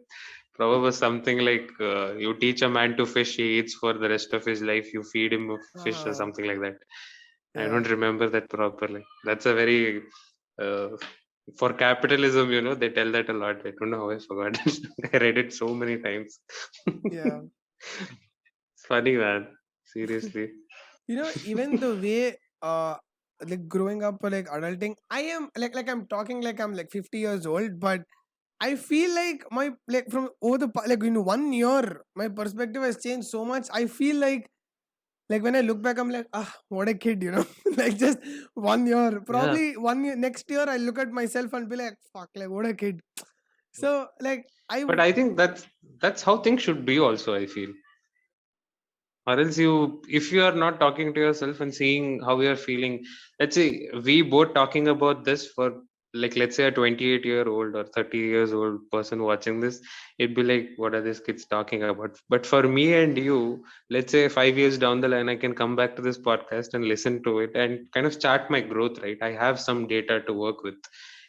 probably was something like, you teach a man to fish, he eats for the rest of his life. You feed him a fish or Uh, something like that. I yeah. don't remember that properly. That's a very, uh, for capitalism, they tell that a lot. I don't know how I forgot it. I read it so many times. Yeah. It's funny, man. Seriously. Even the way, like growing up or like adulting, I am like I'm talking like I'm like 50 years old, but I feel like my, like, from over like in 1 year, my perspective has changed so much. I feel like when I look back, I'm like, what a kid. Like just 1 year. Yeah. Probably 1 year next year I look at myself and be like, fuck, like what a kid. So like But I think that's how things should be also, I feel. Or else if you are not talking to yourself and seeing how you are feeling, let's say we both talking about this for like let's say a 28-year-old or 30 years old person watching this, it'd be like, what are these kids talking about? But for me and you, let's say 5 years down the line, I can come back to this podcast and listen to it and kind of chart my growth, right? I have some data to work with.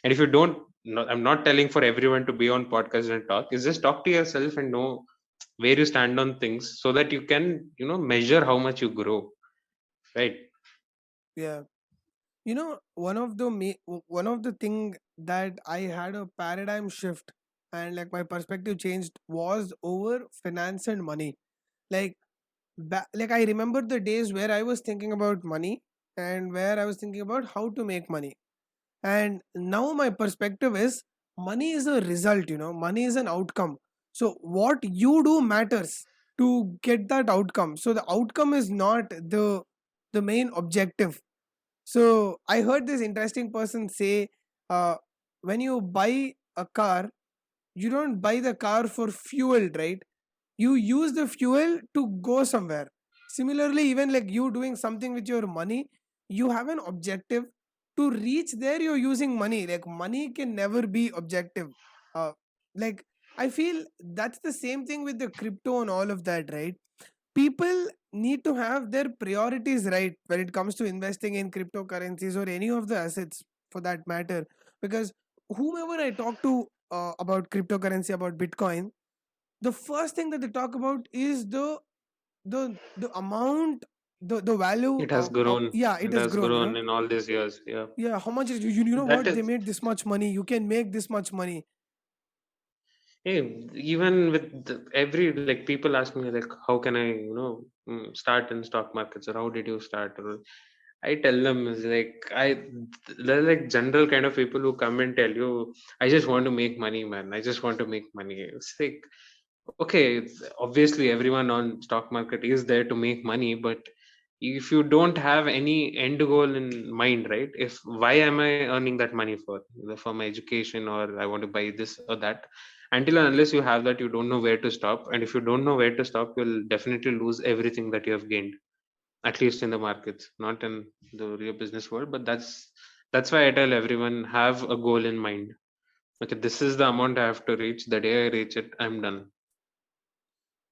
And if you don't, no, I'm not telling for everyone to be on podcast and talk. Is just talk to yourself and know where you stand on things so that you can, measure how much you grow, right? Yeah. One of the thing that I had a paradigm shift and like my perspective changed was over finance and money. Like like I remember the days where I was thinking about money and where I was thinking about how to make money. And now my perspective is money is a result, money is an outcome. So what you do matters to get that outcome. So the outcome is not the main objective. So I heard this interesting person say, uh, when you buy a car, you don't buy the car for fuel, right? You use the fuel to go somewhere. Similarly, even like you doing something with your money, you have an objective. To reach there, you're using money. Like money can never be objective. Uh, like I feel that's the same thing with the crypto and all of that, right? People need to have their priorities right when it comes to investing in cryptocurrencies or any of the assets for that matter. Because whomever I talk to about cryptocurrency, about Bitcoin, the first thing that they talk about is the amount, the value It has of, grown. yeah, it It has has grown, grown in all these years. Yeah. yeah, how much is you know That what, they is, made this much money, you can make this much money. hey, even with every, like, people ask me like, how can I, start in stock markets, or how did you start? Or I tell them is like, they're like general kind of people who come and tell you, I just want to make money, man. I just want to make money. It's like, okay, obviously everyone on stock market is there to make money, but if you don't have any end goal in mind, right? If why am I earning that money for? Either for my education, or I want to buy this or that. Until and unless you have that, you don't know where to stop. And if you don't know where to stop, you'll definitely lose everything that you have gained, at least in the markets, not in the real business world. But that's why I tell everyone, have a goal in mind. Okay, this is the amount I have to reach. The day I reach it, I'm done.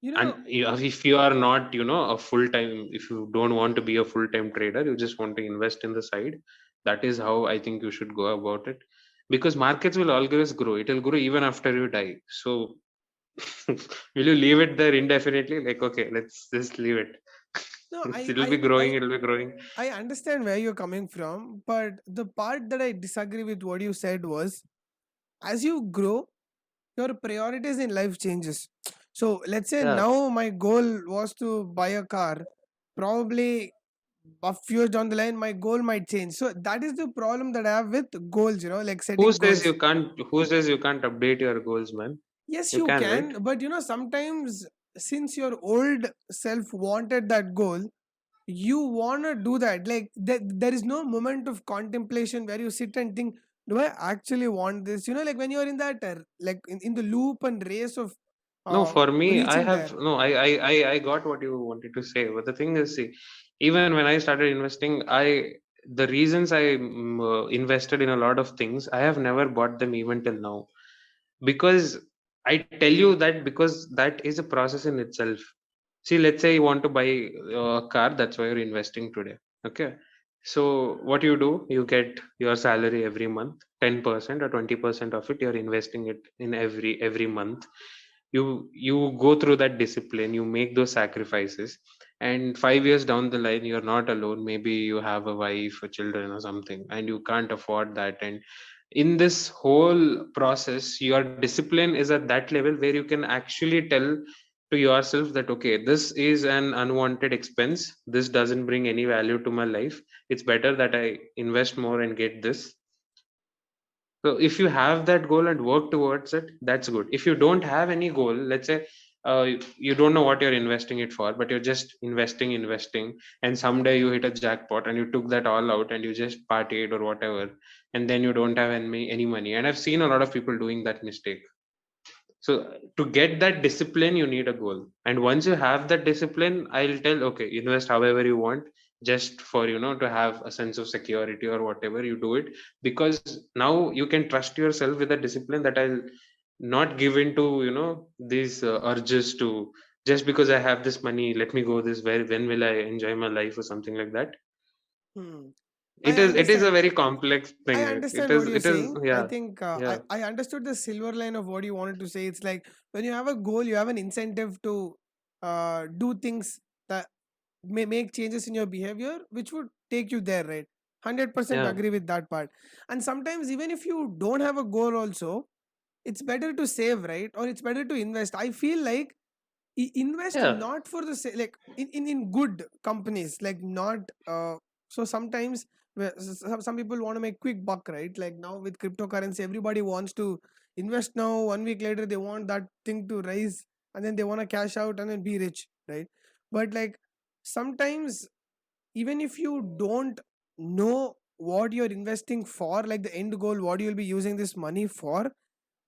you And know if you are not, a full time, if you don't want to be a full time trader, you just want to invest in the side, that is how I think you should go about it. Because markets will always grow, it will grow even after you die. So will you leave it there indefinitely? Like, okay, let's just leave it. no i It'll i be growing, i it'll be growing. I understand where you're coming from, but the part that I disagree with what you said was, as you grow, your priorities in life changes. So let's say Yeah. now my goal was to buy a car. Probably a few years down the line, my goal might change. So that is the problem that I have with goals. Like Who setting says goals. you can't? Who says you can't update your goals, man? Yes, You you can, right? can, but sometimes since your old self wanted that goal, you want to do that. Like there is no moment of contemplation where you sit and think, do I actually want this? Like when you're in that like in the loop and race of No, for me, I reaching have there. no. I got what you wanted to say, but the thing is, see, even when I started investing, the reasons I invested in a lot of things, I have never bought them even till now, because I tell you that because that is a process in itself. See, let's say you want to buy a car, that's why you're investing today. Okay, so what you do, you get your salary every month, 10% or 20% of it, you're investing it in every month. You go through that discipline, you make those sacrifices, and 5 years down the line, you're not alone. Maybe you have a wife or children or something, and you can't afford that. And in this whole process, your discipline is at that level where you can actually tell to yourself that, okay, this is an unwanted expense, this doesn't bring any value to my life, it's better that I invest more and get this. So if you have that goal and work towards it, that's good. If you don't have any goal, let's say you don't know what you're investing it for, but you're just investing, and someday you hit a jackpot and you took that all out and you just partied or whatever, and then you don't have any money. And I've seen a lot of people doing that mistake. So to get that discipline, you need a goal. And once you have that discipline, I'll tell, okay, invest however you want, just for to have a sense of security or whatever. You do it because now you can trust yourself with a discipline that I'll not give into these urges to, just because I have this money, let me go this, where when will I enjoy my life or something like that. Hmm. I It is a understand. very complex I thing. It understand is what you're it is saying. I Yeah, think yeah, I understood the silver line of what you wanted to say. It's like when you have a goal, you have an incentive to do things that may make changes in your behavior, which would take you there, right? 100% yeah, agree with that part. And sometimes, even if you don't have a goal, also, it's better to save, right? Or it's better to invest. I feel like invest yeah, not for the like in good companies, like not so sometimes some people want to make quick buck, right? Like now with cryptocurrency, everybody wants to invest now, 1 week later they want that thing to rise, and then they want to cash out and then be rich, right? But like sometimes, even if you don't know what you're investing for, like the end goal, what you'll be using this money for,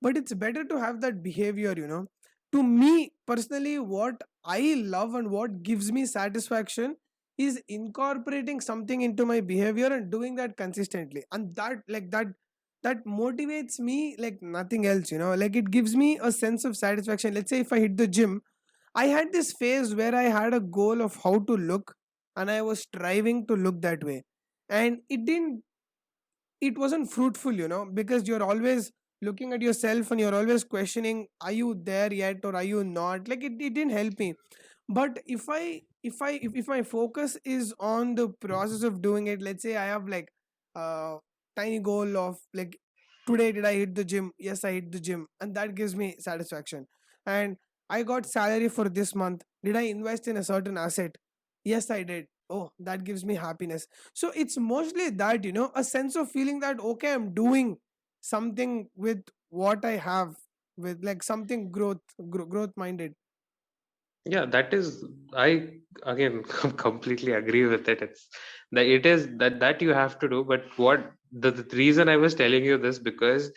but it's better to have that behavior, to me personally, what I love and what gives me satisfaction is incorporating something into my behavior and doing that consistently, and that motivates me like nothing else, like it gives me a sense of satisfaction. Let's say if I hit the gym, I had this phase where I had a goal of how to look, and I was striving to look that way, and it wasn't fruitful, because you're always looking at yourself and you're always questioning, are you there yet or are you not? Like it didn't help me. But if my focus is on the process of doing it, let's say I have like a tiny goal of like, today did I hit the gym? Yes, I hit the gym, and that gives me satisfaction. And I got salary for this month, did I invest in a certain asset? Yes, I did. Oh, that gives me happiness. So it's mostly that, a sense of feeling that okay, I'm doing something with what I have, with like something growth minded. yeah. That is, I again completely agree with it. It's that it is that you have to do. But what the reason I was telling you this, because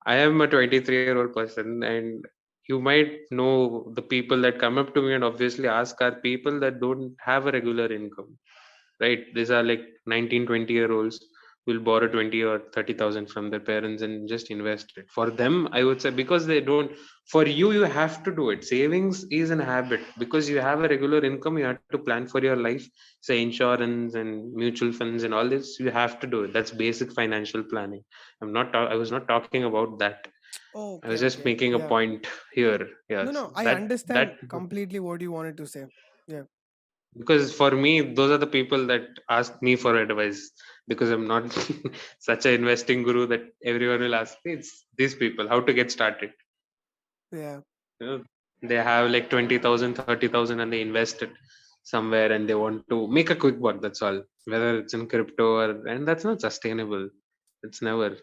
I am a 23-year-old person, and you might know the people that come up to me and obviously ask are people that don't have a regular income, right? These are like 19, 20-year olds will borrow 20 or 30,000 from their parents and just invest it. For them, I would say, because they don't, for you, you have to do it. Savings is an habit because you have a regular income, you have to plan for your life, say insurance and mutual funds and all this, you have to do it. That's basic financial planning. I was not talking about that. I was Okay, just okay. making a Yeah. point here. No, Yes, no, I that understand completely what you wanted to say. Yeah. because for me those are the people that ask me for advice, because I'm not such an investing guru that everyone will ask me. It's these people how to get started. Yeah. you know, they have like 20,000, 30,000, and they invest it somewhere and they want to make a quick buck, that's all, whether it's in crypto or, and that's not sustainable. It's never,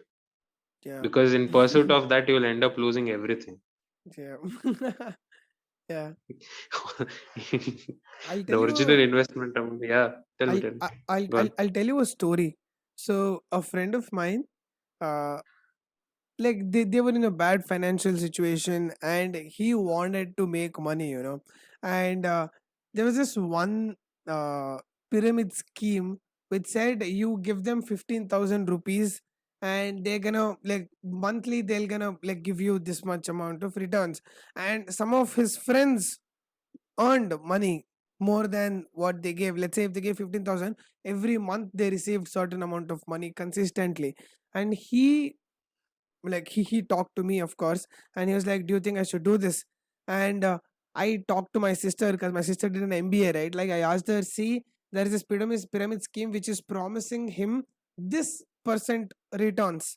Yeah. because in pursuit of that you'll end up losing everything. Yeah. Yeah. I'll The tell you original a, investment amount, yeah. Tell me, I'll, tell me. I- I'll, Go I'll, on. I'll tell you a story. So a friend of mine, uh, like they were in a bad financial situation and he wanted to make money, and there was this one uh, pyramid scheme which said you give them 15,000 rupees, and they're gonna like monthly they'll gonna like give you this much amount of returns. And some of his friends earned money more than what they gave. Let's say if they gave 15,000, every month they received certain amount of money consistently. And he talked to me, of course, and he was like, do you think I should do this? And I talked to my sister because my sister did an MBA, right? Like I asked her, see, there is this pyramid scheme which is promising him this percent returns.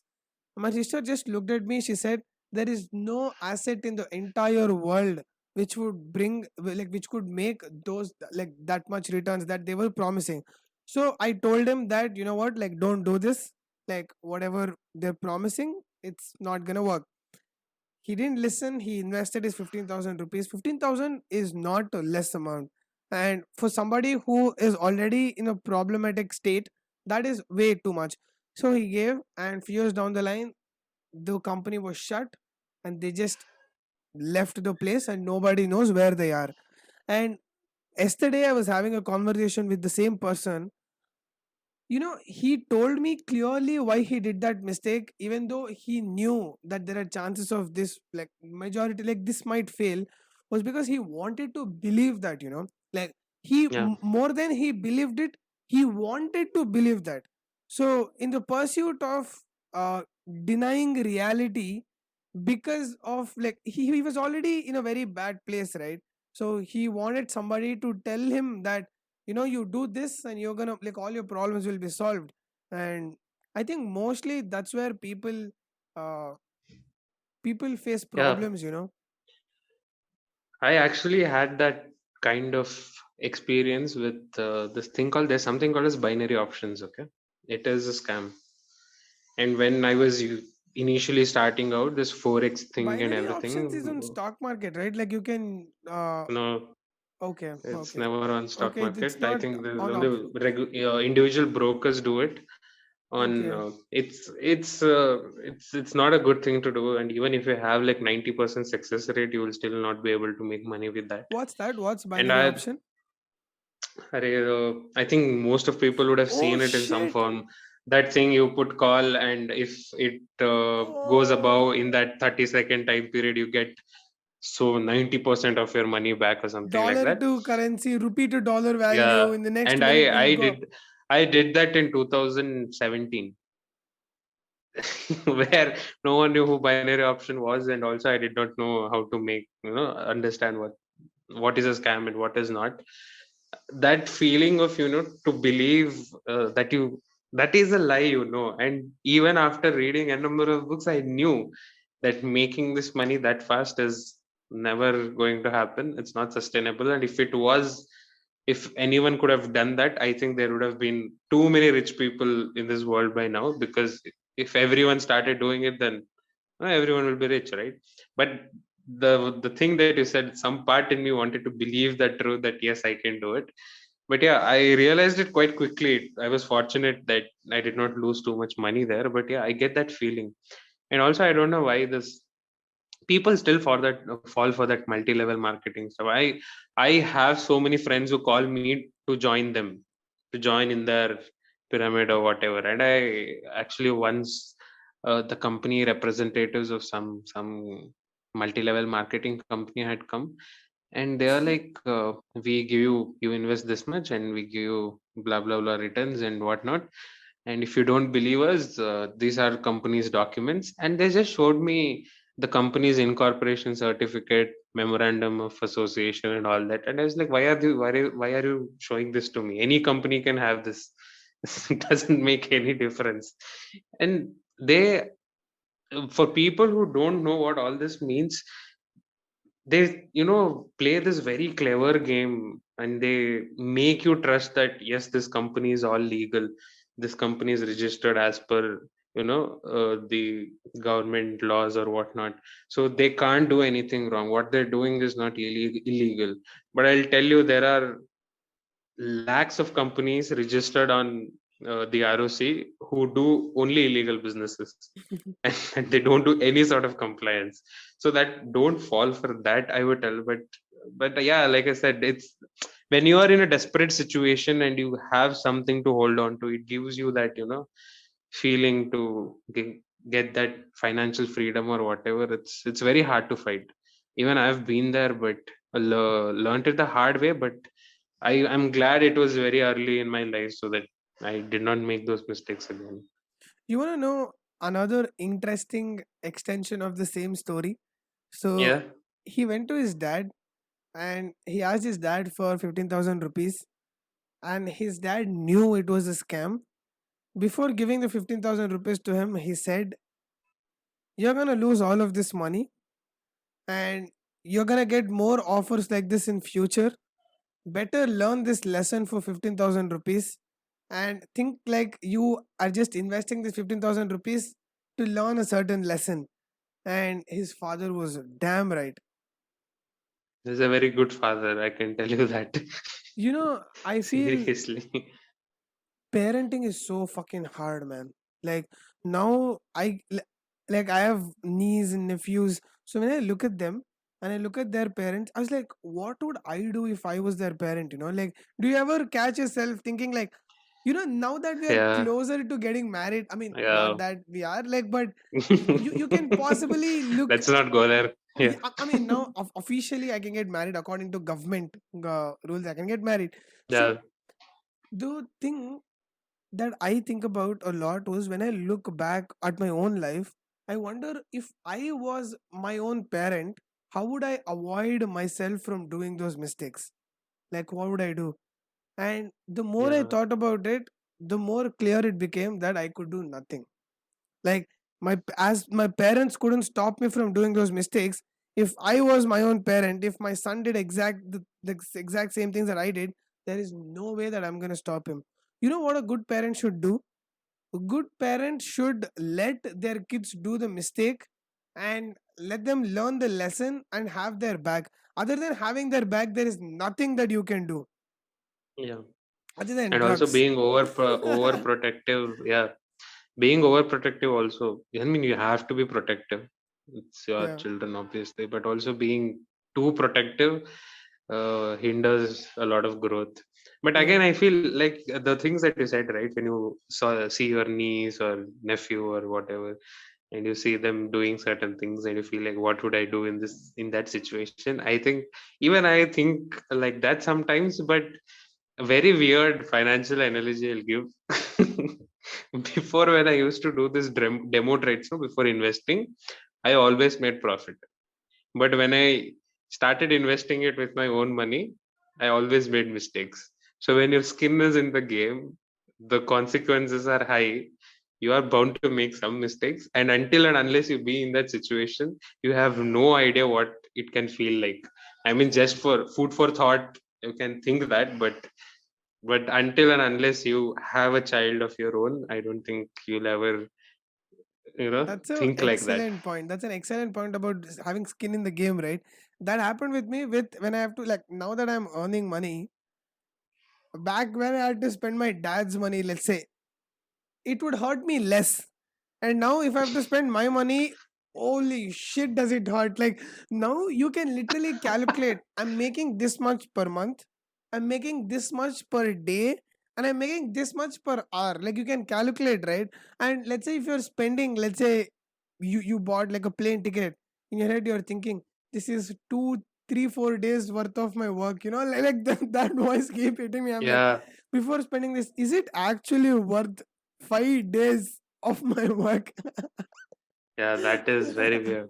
My sister just looked at me. She said, "There is no asset in the entire world which would bring, like, which could make those like that much returns that they were promising." So I told him that, you know what, like, don't do this. Like, whatever they're promising, it's not gonna work. He didn't listen. He invested his 15,000 rupees. 15,000 is not a less amount, and for somebody who is already in a problematic state, that is way too much. So he gave, and few years down the line, the company was shut and they just left the place and nobody knows where they are. And Yesterday I was having a conversation with the same person. He told me clearly why he did that mistake, even though he knew that there are chances of this, like majority, like this might fail, was because he wanted to believe that, like Yeah, more than he believed it, he wanted to believe that. So in the pursuit of uh, denying reality, because of like he was already in a very bad place, right? So he wanted somebody to tell him that, you do this and you're gonna, like, all your problems will be solved. And I think mostly that's where uh people face yeah. problems. I actually had that kind of experience with this thing called, there's something called as binary options. Okay, it is a scam. And when I was initially starting out, this forex thing and Binary options is on everything, stock market, right? Like you can no, okay, it's okay, never on stock okay, it's market. I not think there's on only individual brokers do it. On okay. it's not a good thing to do. And even if you have like 90% success rate, you will still not be able to make money with that. What's And binary option? I think most of people would have Oh seen it in some shit. form. That thing you put call, and if it goes above in Oh, that 30-second time period, you get so 90% of your money back or something like dollar that. to currency, rupee to dollar value Yeah, in the next and minute I will I go up. did I did that in 2017, where no one knew who binary option was, and also I did not know how to make understand what is a scam and what is not. That feeling of to believe that is a lie, and even after reading a number of books, I knew that making this money that fast is never going to happen. It's not sustainable, and if anyone could have done that, I think there would have been too many rich people in this world by now, because if everyone started doing it, then everyone will be rich, right? But the thing that you said, some part in me wanted to believe that truth, that yes, I can do it. But yeah, I realized it quite quickly. I was fortunate that I did not lose too much money there, but yeah, I get that feeling. And also, I don't know why this people still fall for that multi-level marketing stuff. I have so many friends who call me to join them, to join in their pyramid or whatever. And I actually once, the company representatives of some multi-level marketing company had come, and they are like, we give you invest this much, and we give you blah blah blah returns and whatnot. And if you don't believe us, these are company's documents. And they just showed me the company's incorporation certificate, memorandum of association, and all that. And I was like, why are you showing this to me? Any company can have this. It doesn't make any difference. And they, for people who don't know what all this means, they play this very clever game, and they make you trust that yes, this company is all legal, this company is registered as per the government laws or whatnot. So they can't do anything wrong. What they're doing is not illegal. But I'll tell you, there are lakhs of companies registered on the ROC who do only illegal businesses, and they don't do any sort of compliance. So that, don't fall for that, I would tell. But yeah, like I said, it's when you are in a desperate situation and you have something to hold on to, it gives you that feeling to get that financial freedom or whatever. It's very hard to fight. Even I've been there, but learned it the hard way. But I'm glad it was very early in my life, so that I did not make those mistakes again. You want to know another interesting extension of the same story? So Yeah. he went to his dad and he asked his dad for 15,000 rupees, and his dad knew it was a scam. Before giving the 15,000 rupees to him, he said, "You're gonna lose all of this money, and you're gonna get more offers like this in future. Better learn this lesson for 15,000 rupees and think like you are just investing this 15,000 rupees to learn a certain lesson." And his father was damn right. He's a very good father, I can tell you that. I feel Seriously. parenting is so fucking hard, man. Like now, like I have niece and nephews, so when I look at them, and I look at their parents, I was like, what would I do if I was their parent? Like, do you ever catch yourself thinking like, now that we are Yeah, closer to getting married, I mean, yeah. not that we are like, but you can possibly look. Let's not go there. Yeah, Yeah, I mean, now officially I can get married according to government rules. I can get married. yeah, So the thing that I think about a lot was when I look back at my own life, I wonder if I was my own parent, how would I avoid myself from doing those mistakes? Like, what would I do? And the more I yeah, thought about it, the more clear it became that I could do nothing. Like, as my parents couldn't stop me from doing those mistakes, if I was my own parent, if my son did the exact same things that I did, there is no way that I'm going to stop him. You know what a good parent should do? A good parent should let their kids do the mistake and let them learn the lesson and have their back. Other than having their back, there is nothing that you can do yeah. other than And also drugs. being overprotective. Yeah, being overprotective also. I mean, you have to be protective. It's your Yeah, children, obviously, but also being too protective hinders a lot of growth. But yeah. again, I feel like the things that you said, right? When you see your niece or nephew or whatever, and you see them doing certain things, and you feel like, what would I do in that situation? I think even I think like that sometimes, but a very weird financial analogy I'll give. Before, when I used to do this demo trades, no, before investing, I always made profit. But when I started investing it with my own money, I always made mistakes. So when your skin is in the game, the consequences are high. You are bound to make some mistakes. And until and unless you be in that situation, you have no idea what it can feel like. I mean, just for food for thought, you can think that, but until and unless you have a child of your own, I don't think you'll ever, That's a think like that. excellent point. That's an excellent point about having skin in the game, right? That happened with me with when I have to, like, now that I'm earning money. Back when I had to spend my dad's money, let's say, it would hurt me less. And now if I have to spend my money, holy shit, does it hurt? Like, now you can literally calculate, I'm making this much per month, I'm making this much per day, and I'm making this much per hour. Like, you can calculate, right? And let's say if you're spending, let's say you bought like a plane ticket, in your head you're thinking, this is 2 3 4 days worth of my work, like that voice keep hitting me. I'm like, Yeah, before spending this, is it actually worth 5 days of my work? yeah, that is very weird.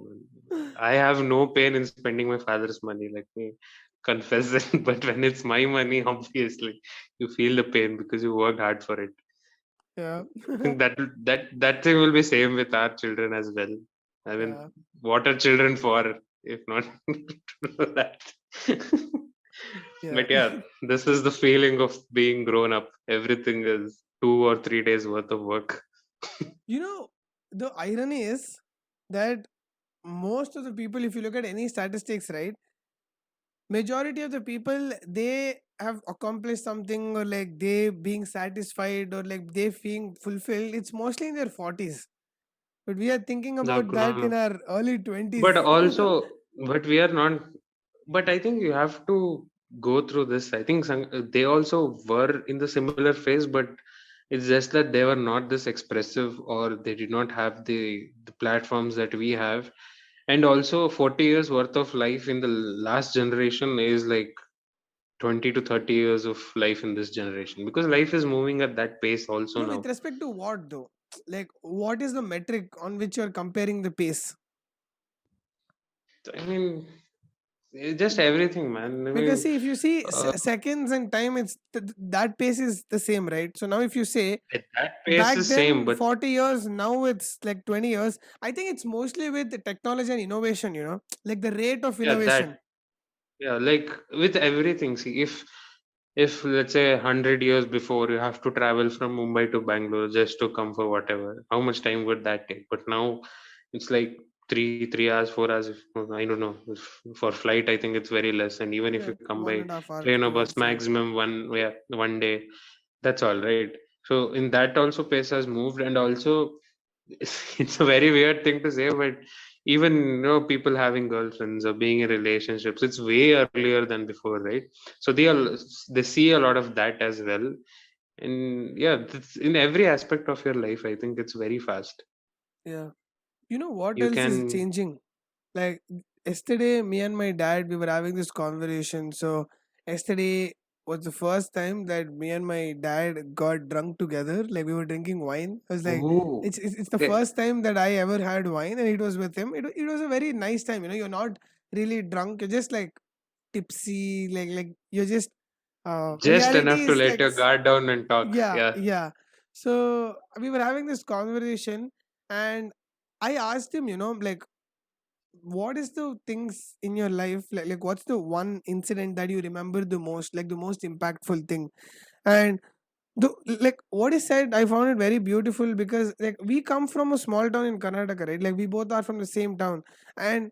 I have no pain in spending my father's money, let me confess it. But when it's my money, obviously, you feel the pain because you worked hard for it. Yeah. I think that thing will be same with our children as well. I mean, Yeah. what are children for if not to know that? Yeah. But yeah, this is the feeling of being grown up. Everything is 2 or 3 days worth of work. You know, the irony is that most of the people, if you look at any statistics, right, majority of the people, they have accomplished something, or like they being satisfied, or like they being fulfilled, it's mostly in their 40s. But we are thinking No, about that in no. our early But 20s. also, but we are not. But I think you have to go through this. I think they also were in the similar phase, but it's just that they were not this expressive, or they did not have the platforms that we have. And also, 40 years worth of life in the last generation is like 20 to 30 years of life in this generation, because life is moving at that pace also No, with now. respect to what though? Like, what is the metric on which you're comparing the pace? I mean, just everything, man. I Because mean, see, if you see uh, seconds and time, that pace is the same, right? So now, if you say that pace back is same, then but 40 years, now it's like 20 years. I think it's mostly with the technology and innovation. Like the rate of yeah, innovation. that. Yeah, like with everything. See, if let's say 100 years before you have to travel from Mumbai to Bangalore just to come for whatever, how much time would that take? But now it's like 3 hours, 4 hours. I don't know. For flight, I think it's very less. And even if Yeah, you come one by and a half hour, train or 2 hours. bus, Yeah. maximum one day. That's all, right? So in that also pace has moved, and also it's a very weird thing to say, but even people having girlfriends or being in relationships, it's way earlier than before, right? So they see a lot of that as well. And yeah, in every aspect of your life, I think it's very fast. Yeah. You know what You else is can. changing? Like yesterday, me and my dad, we were having this conversation. So yesterday was the first time that me and my dad got drunk together. Like we were drinking wine. I was like, Oh, it's the okay. first time that I ever had wine, and it was with him. It was a very nice time. You know, you're not really drunk. You're just like tipsy. Like you're just. Just Reality enough to is let like your guard down and talk. yeah, Yeah. yeah. So we were having this conversation, and I asked him, like what is the things in your life, like what's the one incident that you remember the most, like the most impactful thing. And the like what he said, I found it very beautiful, because like we come from a small town in Karnataka, right? Like we both are from the same town. And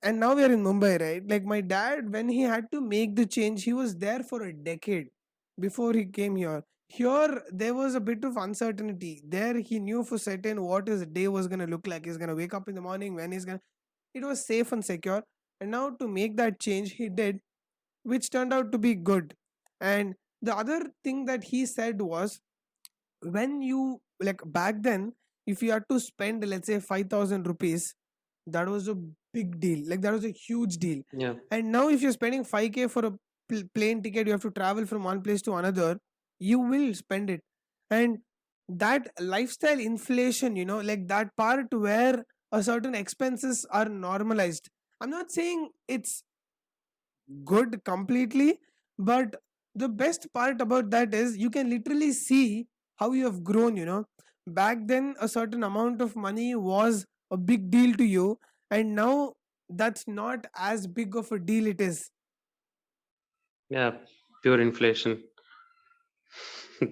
and now we are in Mumbai, right? Like my dad, when he had to make the change, he was there for a decade before he came here. Here there was a bit of uncertainty. There he knew for certain what his day was gonna look like. He's gonna wake up in the morning, when he's gonna, it was safe and secure. And now to make that change, he did, which turned out to be good. And the other thing that he said was, when you like back then, if you had to spend, let's say, 5,000 rupees, that was a big deal. Like that was a huge deal. Yeah. And now if you're spending 5K for a plane ticket, you have to travel from one place to another, you will spend it. And that lifestyle inflation, like that part where a certain expenses are normalized. I'm not saying it's good completely, but the best part about that is you can literally see how you have grown. Back then a certain amount of money was a big deal to you, and now that's not as big of a deal it is. Yeah. Pure inflation.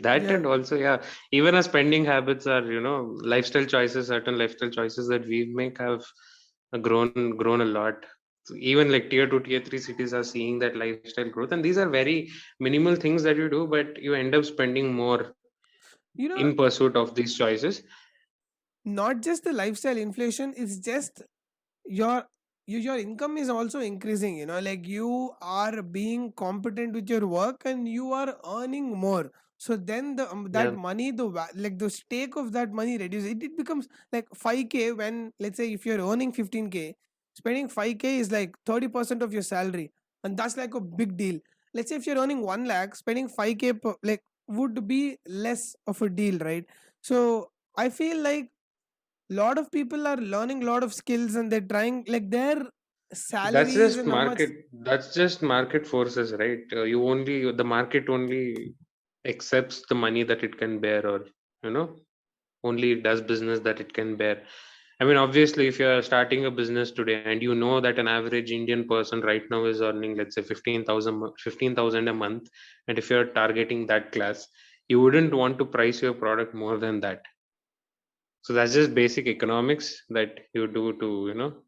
That, Yeah. and also, yeah, even our spending habits are, lifestyle choices, certain lifestyle choices that we make have grown a lot. So even like tier 2, tier 3 cities are seeing that lifestyle growth, and these are very minimal things that you do, but you end up spending more you know in pursuit of these choices. Not just the lifestyle inflation, it's just your your income is also increasing. Like you are being competent with your work and you are earning more. So then that Yeah. money, like the stake of that money reduces. It becomes like 5K. When, let's say, if you're earning 15K, spending 5K is like 30% of your salary, and that's like a big deal. Let's say if you're earning 1 lakh, spending 5K like would be less of a deal, right? So I feel like lot of people are learning a lot of skills, and they're trying, like their That's salaries just and how much. market. That's just market forces, right? The market only accepts the money that it can bear, or you know, only does business that it can bear. I mean, obviously, if you're starting a business today and you know that an average Indian person right now is earning, let's say, 15,000 a month, and if you're targeting that class, you wouldn't want to price your product more than that. So that's just basic economics that you do to,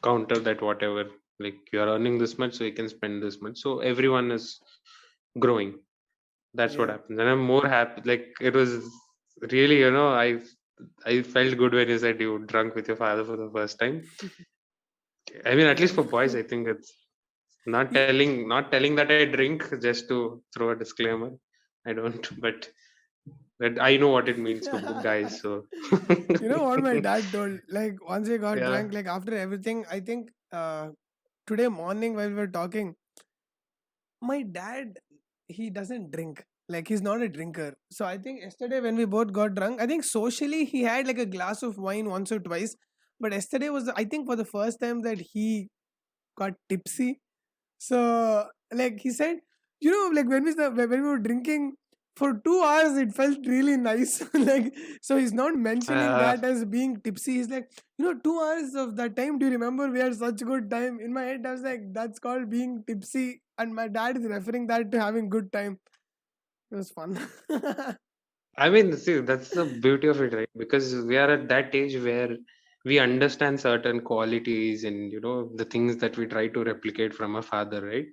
counter that whatever, like you're earning this much, so you can spend this much. So everyone is growing. That's what Yeah. happens. And I'm more happy. Like it was really, I felt good when you said you drunk with your father for the first time. I mean, at Yeah. least for boys, I think it's you, not telling that I drink, just to throw a disclaimer. I don't, but I know what it means to guys. So you know what my dad told, like once we got yeah, drunk, like after everything, I think today morning while we were talking, my dad, he doesn't drink. Like he's not a drinker. So I think yesterday when we both got drunk, I think socially he had like a glass of wine once or twice. But yesterday was, I think, for the first time that he got tipsy. So, like he said, like when we were drinking for 2 hours, it felt really nice. Like, so he's not mentioning uh, that as being tipsy. He's like, 2 hours of that time. Do you remember we had such good time? In my head, I was like, that's called being tipsy, and my dad is referring that to having good time. It was fun. I mean, see, that's the beauty of it, right? Because we are at that age where we understand certain qualities and the things that we try to replicate from our father, right?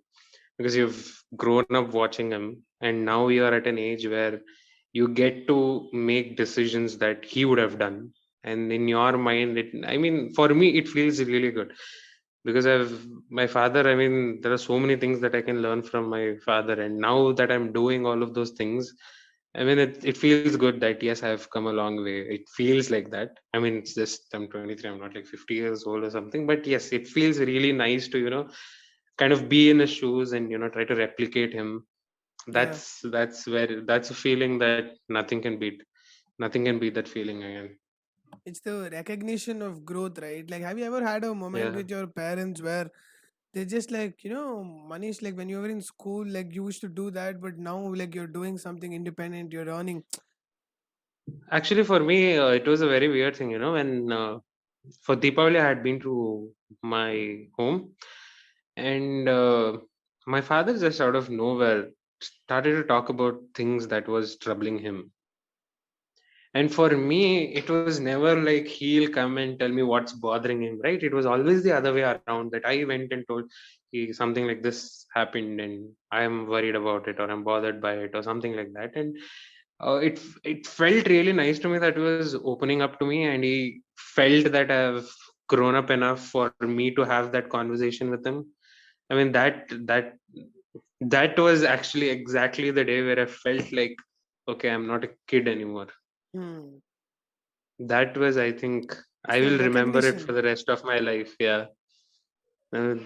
Because you've grown up watching him, and now you are at an age where you get to make decisions that he would have done, and in your mind, I mean, for me, it feels really good because my father. I mean, there are so many things that I can learn from my father, and now that I'm doing all of those things, I mean, it feels good that yes, I've come a long way. It feels like that. I mean, it's just I'm 23. I'm not like 50 years old or something, but yes, it feels really nice to kind of be in his shoes and try to replicate him. Yeah. That's a feeling that nothing can beat. Nothing can beat that feeling again. It's the recognition of growth, right? Like, have you ever had a moment Yeah. with your parents where they're just like, Manish, like when you were in school, like you used to do that, but now like you're doing something independent, you're earning. Actually, for me, it was a very weird thing, when for Deepavali, I had been to my home, and my father just out of nowhere started to talk about things that was troubling him. And for me, it was never like he'll come and tell me what's bothering him, right? It was always the other way around that I went and told he something like this happened and I am worried about it or I'm bothered by it or something like that. And it felt really nice to me that he was opening up to me and he felt that I've grown up enough for me to have that conversation with him. I mean that was actually exactly the day where I felt like okay, I'm not a kid anymore. Hmm. That was, I think, It's I the will remember it for recognition. the rest of my life. Yeah.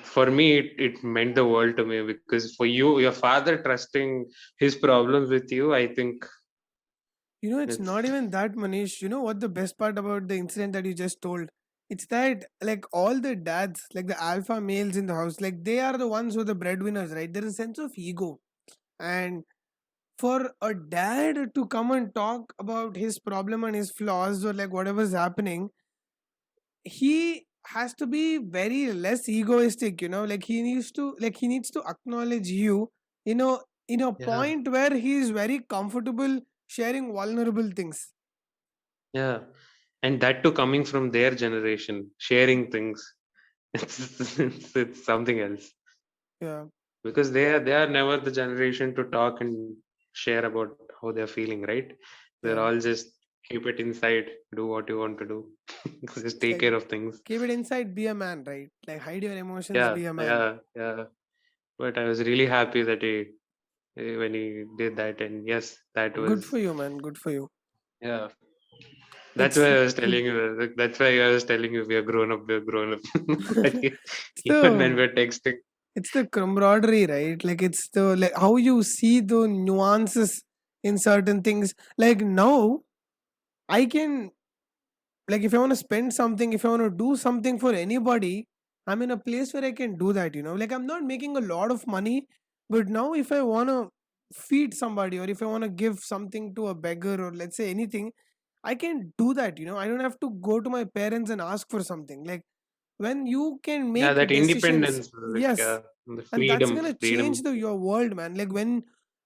For me, it meant the world to me because for you, your father trusting his problems with you, I think It's it's not even that, Manish. You know what the best part about the incident that you just told? It's that like all the dads, like the alpha males in the house, like they are the ones who are the breadwinners, right? There is a sense of ego. And for a dad to come and talk about his problem and his flaws or like whatever's happening, he has to be very less egoistic, like he needs to acknowledge you, in a yeah, point where he is very comfortable sharing vulnerable things. yeah, and that too coming from their generation, sharing things. It's something else Yeah, because they are never the generation to talk and share about how they're feeling, right? They're yeah. all just keep it inside, do what you want to do, just It's take like care of things. keep it inside, be a man, right? Like hide your emotions, Yeah, be a man. yeah. But I was really happy that when he did that, and yes, that Good was for you, man. Good for you. yeah. That's It's why I was telling you. That's why I was telling you we are grown up. We are grown up. Like, it's even when the we're texting. it's the camaraderie, right? Like it's the like how you see the nuances in certain things. Like now, I can like if I want to spend something, if I want to do something for anybody, I'm in a place where I can do that. Like I'm not making a lot of money, but now if I want to feed somebody or if I want to give something to a beggar or let's say anything, I can do that. I don't have to go to my parents and ask for something. Like when you can Yeah, make that decisions, independence, like yes, the and that's freedom, gonna change freedom. your world, man. Like when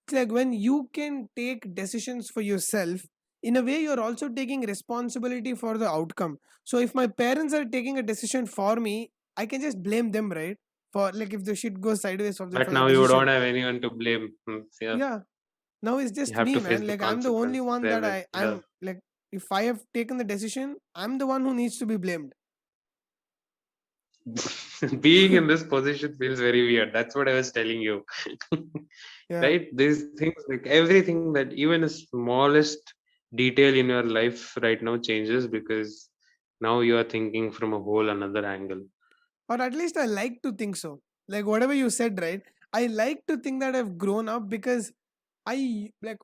it's like when you can take decisions for yourself, in a way you're also taking responsibility for the outcome. So if my parents are taking a decision for me, I can just blame them, right? For like if the shit goes sideways But for the now you don't decision. have anyone to blame. Yeah, Yeah, now it's you just have me, to face man. the Like I'm the only consequences. one that Yeah. I'm like, if I have taken the decision, I'm the one who needs to be blamed. Being in this position feels very weird. That's what I was telling you. Yeah. Right? These things, like everything that even the smallest detail in your life right now changes because now you are thinking from a whole another angle. Or at least I like to think so. Like whatever you said, right? I like to think that I've grown up because like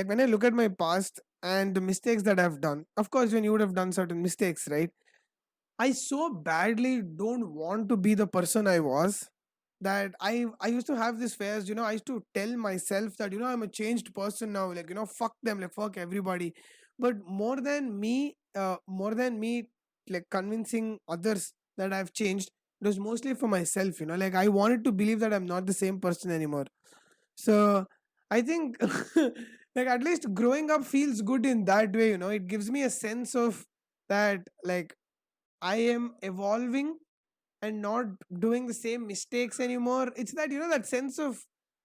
when I look at my past and the mistakes that I've done. Of course, when you would have done certain mistakes, right? I so badly don't want to be the person I was, that I used to have this phase. I used to tell myself that I'm a changed person now. Like fuck them, like fuck everybody. But more than me, like convincing others that I've changed, it was mostly for myself. Like I wanted to believe that I'm not the same person anymore. So I think like at least growing up feels good in that way. It gives me a sense of that like I am evolving and not doing the same mistakes anymore. It's that that sense of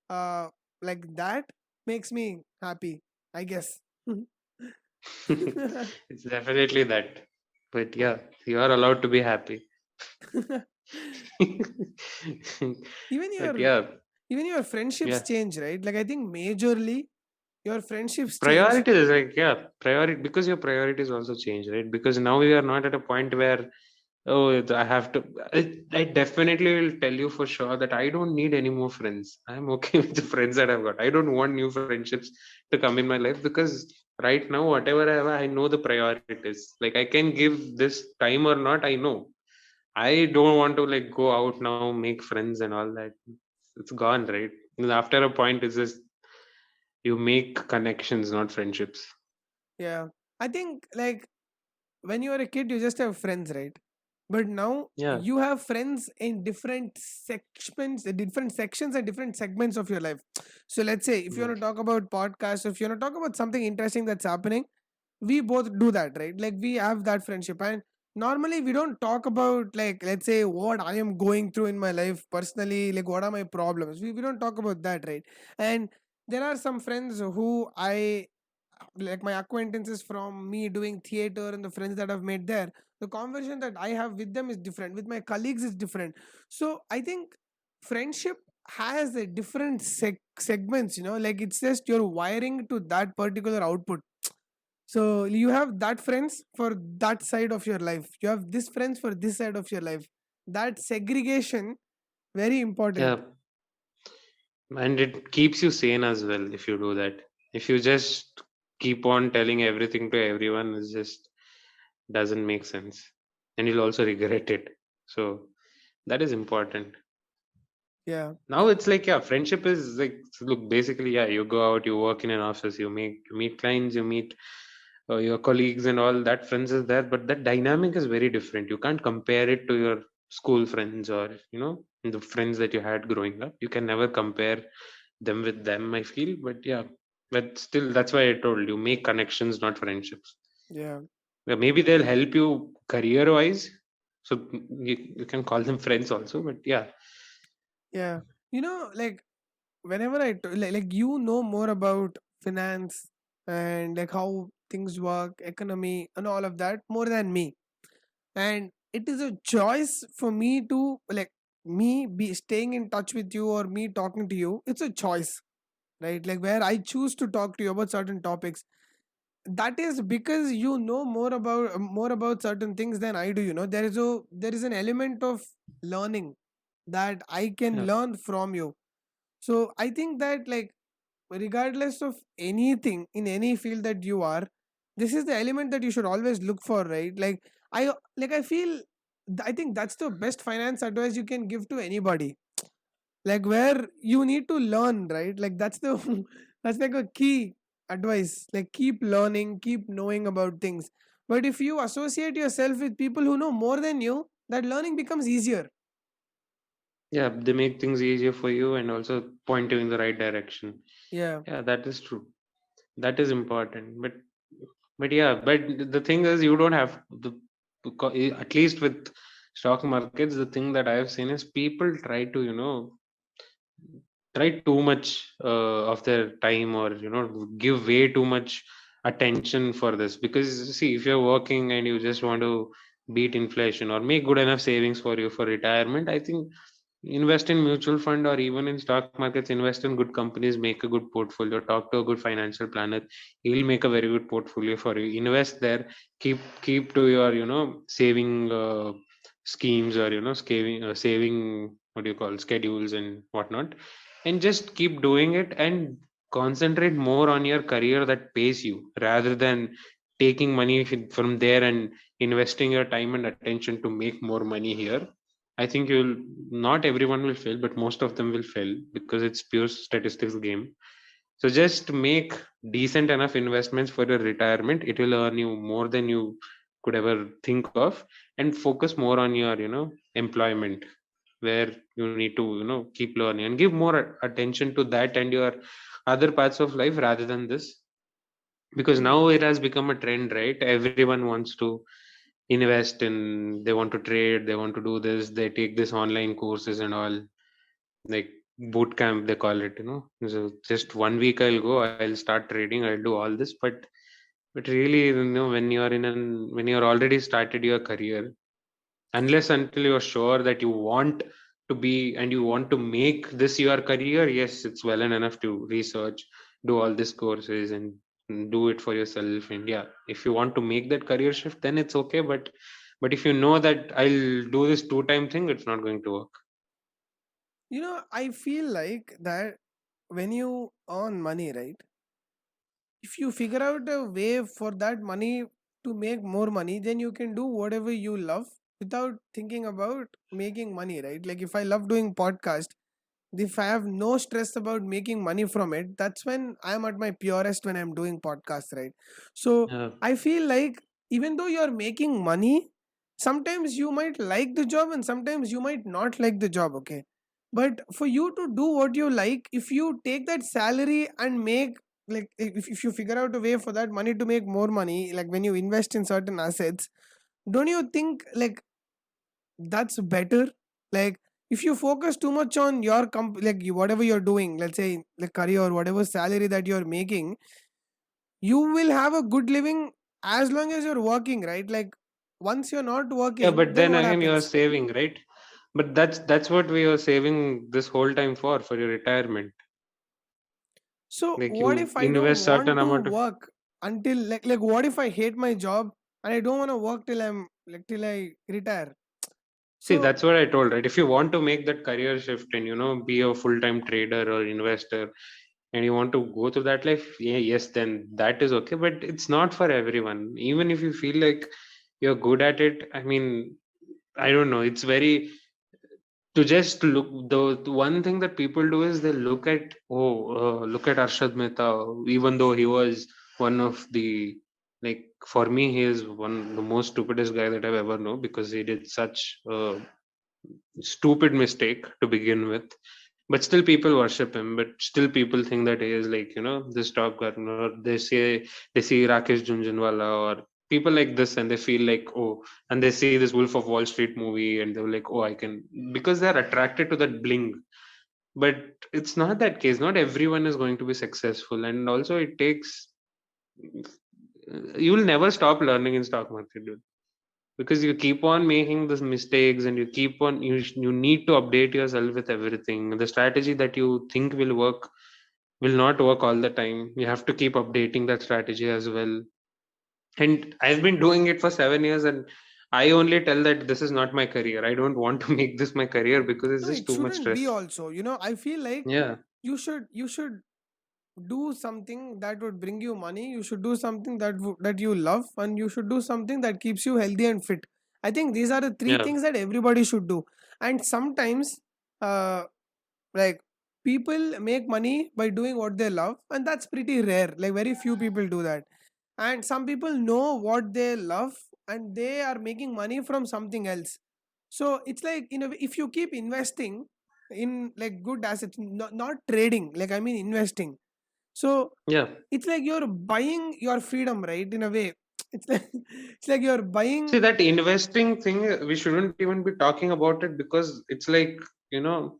uh like that makes me happy, I guess. It's definitely that. But yeah, you are allowed to be happy. even But your yeah, even your friendships yeah. change, right? Like I think majorly your friendships change. Priorities, like, yeah, priority, because your priorities also change, right? Because now you are not at a point where, oh, I have to. I definitely will tell you for sure that I don't need any more friends. I'm okay with the friends that I've got. I don't want new friendships to come in my life, because right now, whatever I have, I know the priorities. Like, I can give this time or not, I know. I don't want to like go out now, make friends and all that. It's gone, right? After a point, it's just you make connections, not friendships. Yeah. I think like when you are a kid, you just have friends, right? But now Yeah, you have friends in different sections, different sections and different segments of your life. So let's say if you yeah, want to talk about podcasts, if you want to talk about something interesting that's happening, we both do that, right? Like we have that friendship. And normally we don't talk about, like, let's say what I am going through in my life personally, like what are my problems. We don't talk about that, right? And there are some friends who I like, my acquaintances from me doing theater and the friends that I've made there, the conversation that I have with them is different, with my colleagues is different. So I think friendship has a different segments, like it's just you're wiring to that particular output. So you have that friends for that side of your life, you have this friends for this side of your life. That segregation, very yeah. important. And it keeps you sane as well if you do that. If you just keep on telling everything to everyone, it just doesn't make sense. And you'll also regret it. So that is important. Yeah. Now it's like, yeah, friendship is like, look, basically, yeah, you go out, you work in an office, you meet clients, you meet your colleagues and all that, friends is there, but that dynamic is very different. You can't compare it to your school friends, or the friends that you had growing up. You can never compare them with them, I feel. But yeah, but still, that's why I told you, make connections, not friendships. Yeah. Yeah, maybe they'll help you career wise, so you can call them friends also. But yeah, Yeah. Like whenever like you know more about finance and like how things work, economy and all of that more than me. And it is a choice for me to, like, me be staying in touch with you or me talking to you. It's a choice, right? Like where I choose to talk to you about certain topics. That is because you know more about certain things than I do. There is an element of learning that I can yeah, learn from you. So I think that, like, regardless of anything in any field that you are, this is the element that you should always look for, right? I feel, I think that's the best finance advice you can give to anybody, like where you need to learn, right? Like that's the that's like a key advice, like keep learning, keep knowing about things. But if you associate yourself with people who know more than you, that learning becomes easier. yeah. They make things easier for you and also point you in the right direction. Yeah. Yeah, that is true. That is important. But yeah, but the thing is, you don't have at least with stock markets, the thing that I have seen is people try to try too much of their time, or give way too much attention for this. Because see, if you're working and you just want to beat inflation or make good enough savings for you for retirement, I think invest in mutual fund or even in stock markets. Invest in good companies, make a good portfolio, talk to a good financial planner. He will make a very good portfolio for you. Invest there. Keep to your saving schemes, or saving, what do you call, schedules and whatnot, and just keep doing it and concentrate more on your career that pays you, rather than taking money from there and investing your time and attention to make more money here. I think you'll not everyone will fail, but most of them will fail because it's pure statistics game. So just make decent enough investments for your retirement. It will earn you more than you could ever think of, and focus more on your employment, where you need to keep learning and give more attention to that and your other parts of life rather than this. Because now it has become a trend, right? Everyone wants to invest in, they want to trade, they want to do this, they take this online courses and all, like boot camp they call it. So just 1 week I'll go, I'll start trading, I'll do all this. But But really, when you're when you're already started your career, unless until you're sure that you want to be and you want to make this your career, yes, it's well and enough to research, do all these courses and do it for yourself. And yeah, if you want to make that career shift, then it's okay. But if you know that I'll do this two-time thing, it's not going to work. I feel like that when you earn money, right? If you figure out a way for that money to make more money, then you can do whatever you love without thinking about making money, right? Like if I love doing podcast, if I have no stress about making money from it, that's when I'm at my purest when I'm doing podcasts, right? So Yeah. I feel like even though you're making money, sometimes you might like the job and sometimes you might not like the job, okay? But for you to do what you like, if you take that salary and make, like if you figure out a way for that money to make more money, like when you invest in certain assets, don't you think like that's better? Like if you focus too much on your whatever you're doing, let's say the career or whatever salary that you're making, you will have a good living as long as you're working, right? Like once you're not Yeah, working, but then then what again, you're happens? saving, right? But that's what we are saving this whole time for your retirement. So Like what you if I don't invest certain want to amount of. work until like what if I hate my job and I don't want to work till I'm like till I retire? See, So that's what I told, right? If you want to make that career shift and be a full-time trader or investor, and you want to go through that life, yeah, yes, then that is okay. But it's not for everyone. Even if you feel like you're good at it, I mean, I don't know. It's very to just look. The one thing that people do is they look at, look at Arshad Mehta, even though he was one of the, like, for me, he is one the most stupidest guy that I've ever known, because he did such stupid mistake to begin with. But still people worship him, but still people think that he is, like, this top gun. Or they see Rakesh Junjunwala or people like this, and they feel like, oh, and they see this Wolf of Wall Street movie, and they're like, oh, I can, because they're attracted to that bling. But it's not that case. Not everyone is going to be successful, and also it takes, you will never stop learning in stock market, dude, because you keep on making these mistakes, and you need to update yourself with everything. The strategy that you think will not work all the time. You have to keep updating that strategy as well. And I've been doing it for 7 years, and I only tell that this is not my career. I don't want to make this my career because it's no, just it too much shouldn't be stress. also. I feel like Yeah. you should do something that would bring you money. You should do something that you love, and you should do something that keeps you healthy and fit. I think these are the three Yeah. things that everybody should do. And sometimes uh like people make money by doing what they love, and that's pretty rare. Like very few people do that. And some people know what they love and they are making money from something else. So it's like, if you keep investing in like good assets, not trading, like I mean investing. So Yeah. it's like you're buying your freedom, right? In a way, it's like it's like you're See, buying. that investing thing, we shouldn't even be talking about it, because it's like, you know,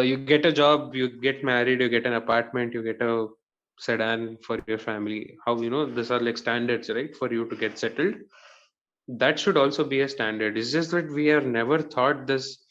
you get a job, you get married, you get an apartment, you get a sedan for your family. How, these are like standards, right, for you to get settled. That should also be a standard. It's just that we have never thought this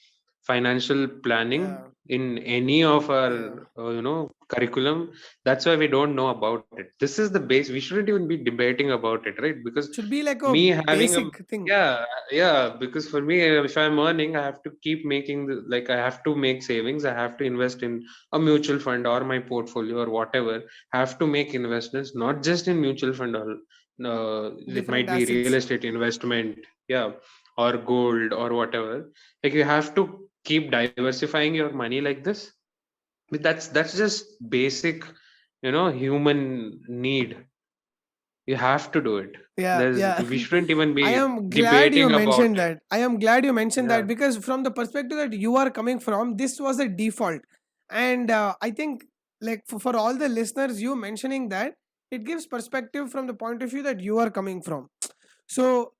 financial planning Yeah, in any of yeah. our curriculum. That's why we don't know about it. This is the base. We shouldn't even be debating about it, right? Because Should be like a me having a, basic thing. yeah, yeah, because for me, if I'm earning, I have to keep making like, I have to make savings, I have to invest in a mutual fund or my portfolio or whatever. I have to make investments, not just in mutual fund, or it Different might be real assets. estate investment, yeah, or gold or whatever. Like, you have to keep diversifying your money like this. But that's just basic, human need. You have to do it. Yeah, There's yeah. We shouldn't even I be am glad you debating about mentioned it. that. I am glad you mentioned Yeah. that because from the perspective that you are coming from, this was a default. And I think, like, for all the listeners, you mentioning that, it gives perspective from the point of view that you are coming from. So,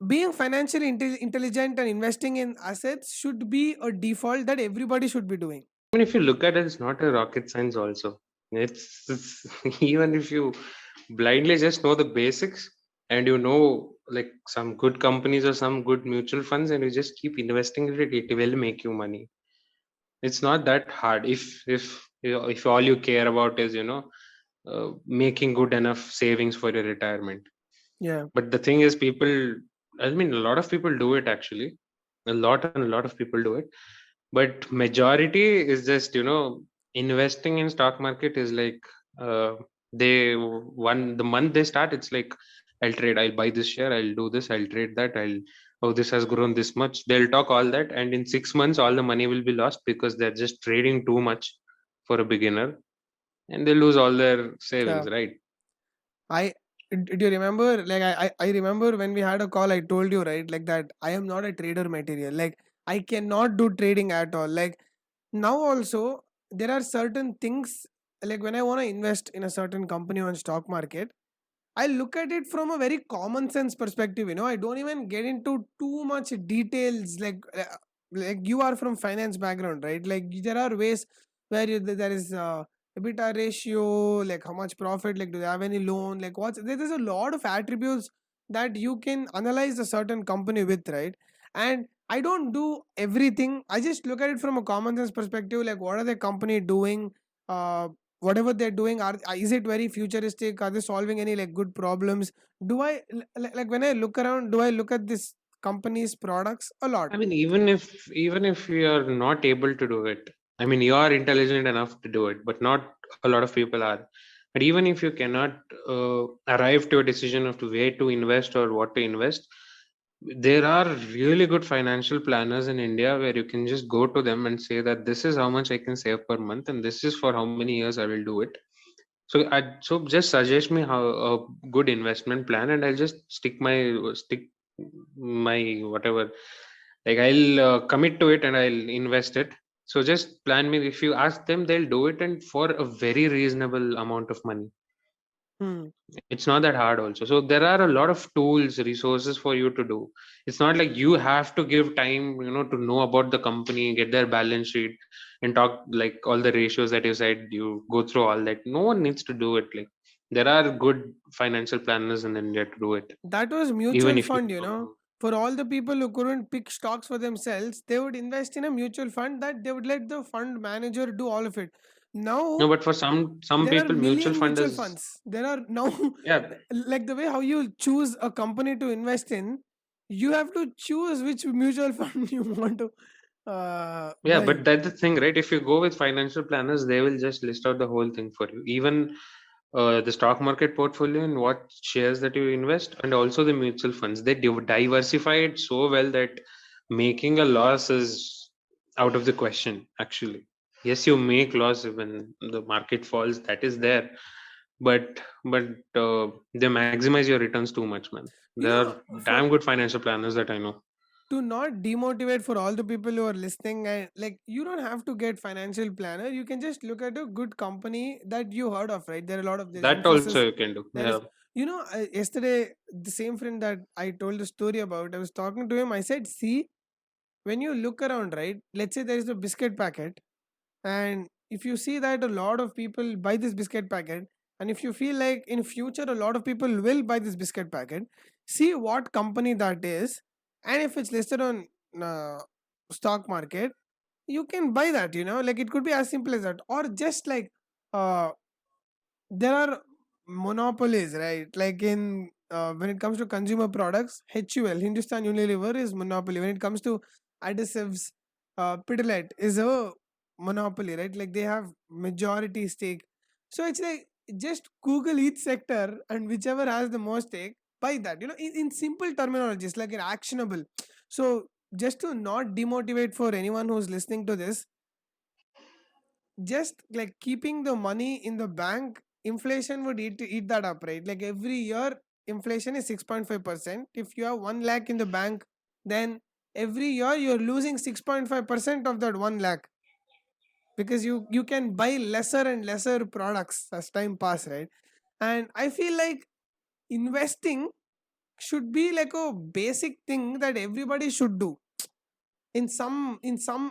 being financially intelligent and investing in assets should be a default that everybody should be doing. I mean, if you look at it, it's not a rocket science also. It's even if you blindly just know the basics, and you know like some good companies or some good mutual funds, and you just keep investing in it, it will make you money. It's not that hard if you know, if all you care about is making good enough savings for your retirement. Yeah. But the thing is, people, I mean, a lot of people do it actually, a lot of people do it, but majority is just investing in stock market is like, uh, they one the month they start, it's like, I'll buy this share, I'll do this, I'll trade that, I'll, oh, this has grown this much, they'll talk all that, and in 6 months all the money will be lost because they're just trading too much for a beginner, and they lose all their Yeah. savings, right? I do you remember, like, I remember when we had a call, I told you, right, like that I am not a trader material. Like, I cannot do trading at all. Like, now also there are certain things, like when I want to invest in a certain company on stock market, I look at it from a very common sense perspective. I don't even get into too much details. Like you are from finance background, right? Like there are ways where there is EBITDA ratio, like how much profit, like do they have any loan, like there's a lot of attributes that you can analyze a certain company with, right? And I don't do everything. I just look at it from a common sense perspective. Like, what are the company doing? Whatever they're doing, is it very futuristic? Are they solving any like good problems? Do I like when I look around, do I look at this company's products a lot? I mean, even if you are not able to do it, I mean, you are intelligent enough to do it, but not a lot of people are. But even if you cannot arrive to a decision of to where to invest or what to invest, there are really good financial planners in India where you can just go to them and say that this is how much I can save per month, and this is for how many years I will do it. So just suggest me how a good investment plan, and I'll just stick my whatever, like I'll commit to it and I'll invest it. So just plan me. If you ask them, they'll do it, and for a very reasonable amount of money. Hmm. It's not that hard also. So there are a lot of tools, resources for you to do. It's not like you have to give time, to know about the company, get their balance sheet, and talk like all the ratios that you said, you go through all that. No one needs to do it. Like, there are good financial planners in India to do it, That was even mutual if you fund, don't know. for all the people who couldn't pick stocks for themselves, they would invest in a mutual fund that they would let the fund manager do all of it. No, Now but for some there are people, mutual million fund mutual is, funds. There are now yeah. like the way how you choose a company to invest in, you have to choose which mutual fund you want to Yeah, buy. but that's the thing, right? If you go with financial planners, they will just list out the whole thing for you. Even the stock market portfolio and what shares that you invest, and also the mutual funds. They diversify it so well that making a loss is out of the question, actually. Yes, you make loss when the market falls, that is there. But they maximize your returns too much, man. There are For damn good financial planners that I know. to not demotivate for all the people who are listening, and like you don't have to get financial planner, you can just look at a good company that you heard of, right? There are a lot of, there's That also emphasis, you can do. there Yeah. is, yesterday the same friend that I told the story about, I was talking to him, I said, see, when you look around, right, let's say there is a biscuit packet, and if you see that a lot of people buy this biscuit packet, and if you feel like in future a lot of people will buy this biscuit packet, see what company that is, and if it's listed on uh, stock market, you can buy that, like it could be as simple as that. Or just like uh, there are monopolies, right? Like in when it comes to consumer products, HUL, Hindustan Unilever, is monopoly. When it comes to adhesives, Pidilite is a monopoly, right? Like they have majority stake. So it's like just Google each sector, and whichever has the most stake, buy that. In simple terminologies, like in actionable. So just to not demotivate for anyone who's listening to this, just like keeping the money in the bank, inflation would eat that up, right? Like every year inflation is 6.5%. If you have 1 lakh in the bank, then every year you're losing 6.5% of that 1 lakh, because you can buy lesser and lesser products as time pass, right? And I feel like investing should be like a basic thing that everybody should do in some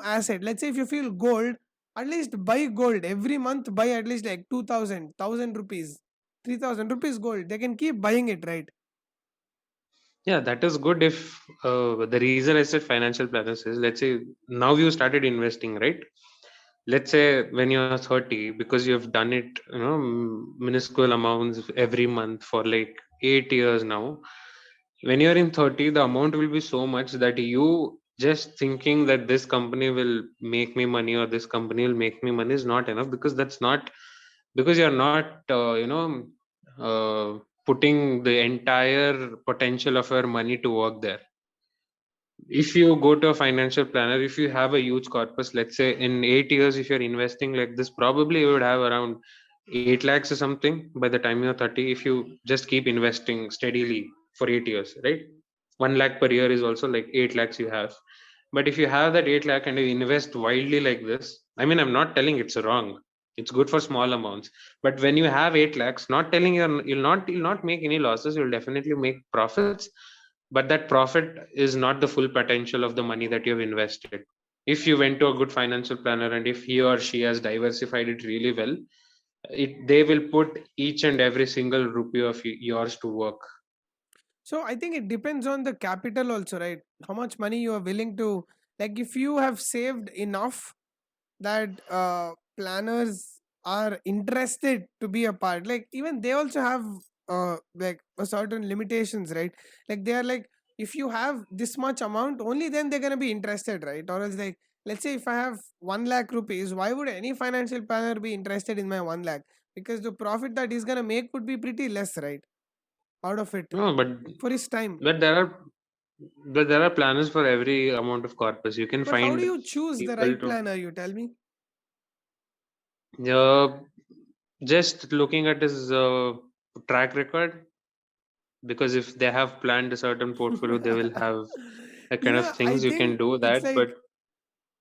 asset. Let's say if you feel gold, at least buy gold every month, buy at least like 2000 rupees, 3,000 rupees gold. They can keep buying it, right? Yeah, that is good if the reason I said financial planners is, let's say now you started investing, right? Let's say when you're 30, because you've done it, minuscule amounts every month for like 8 years now. When you're in 30, the amount will be so much that you just thinking that this company will make me money or this company will make me money is not enough, because that's not, because you're not putting the entire potential of your money to work there. If you go to a financial planner, if you have a huge corpus, let's say in 8 years, if you're investing like this, probably you would have around 8 lakhs or something by the time you're 30, if you just keep investing steadily for 8 years, right? 1 lakh per year is also like 8 lakhs you have. But if you have that 8 lakh and you invest wildly like this, I mean, I'm not telling it's wrong. It's good for small amounts. But when you have 8 lakhs, not telling you'll not make any losses, you'll definitely make profits, but that profit is not the full potential of the money that you've invested. If you went to a good financial planner and if he or she has diversified it really well, they will put each and every single rupee of yours to work. So I think it depends on the capital also, right? How much money you are willing to, like, if you have saved enough that planners are interested to be a part, like even they also have like a certain limitations, right? Like they are like, if you have this much amount, only then they're gonna be interested, right? Or else, like, let's say if I have 1 lakh rupees, why would any financial planner be interested in my 1 lakh? Because the profit that he's gonna make would be pretty less, right? Out of it No, for his time. but there are but there are planners for every amount of corpus. You can But how do find you choose the people right to, planner? You tell me. uh, just looking at his track record, because if they have planned a certain portfolio, they will have a kind of I things you can think do it's that. But like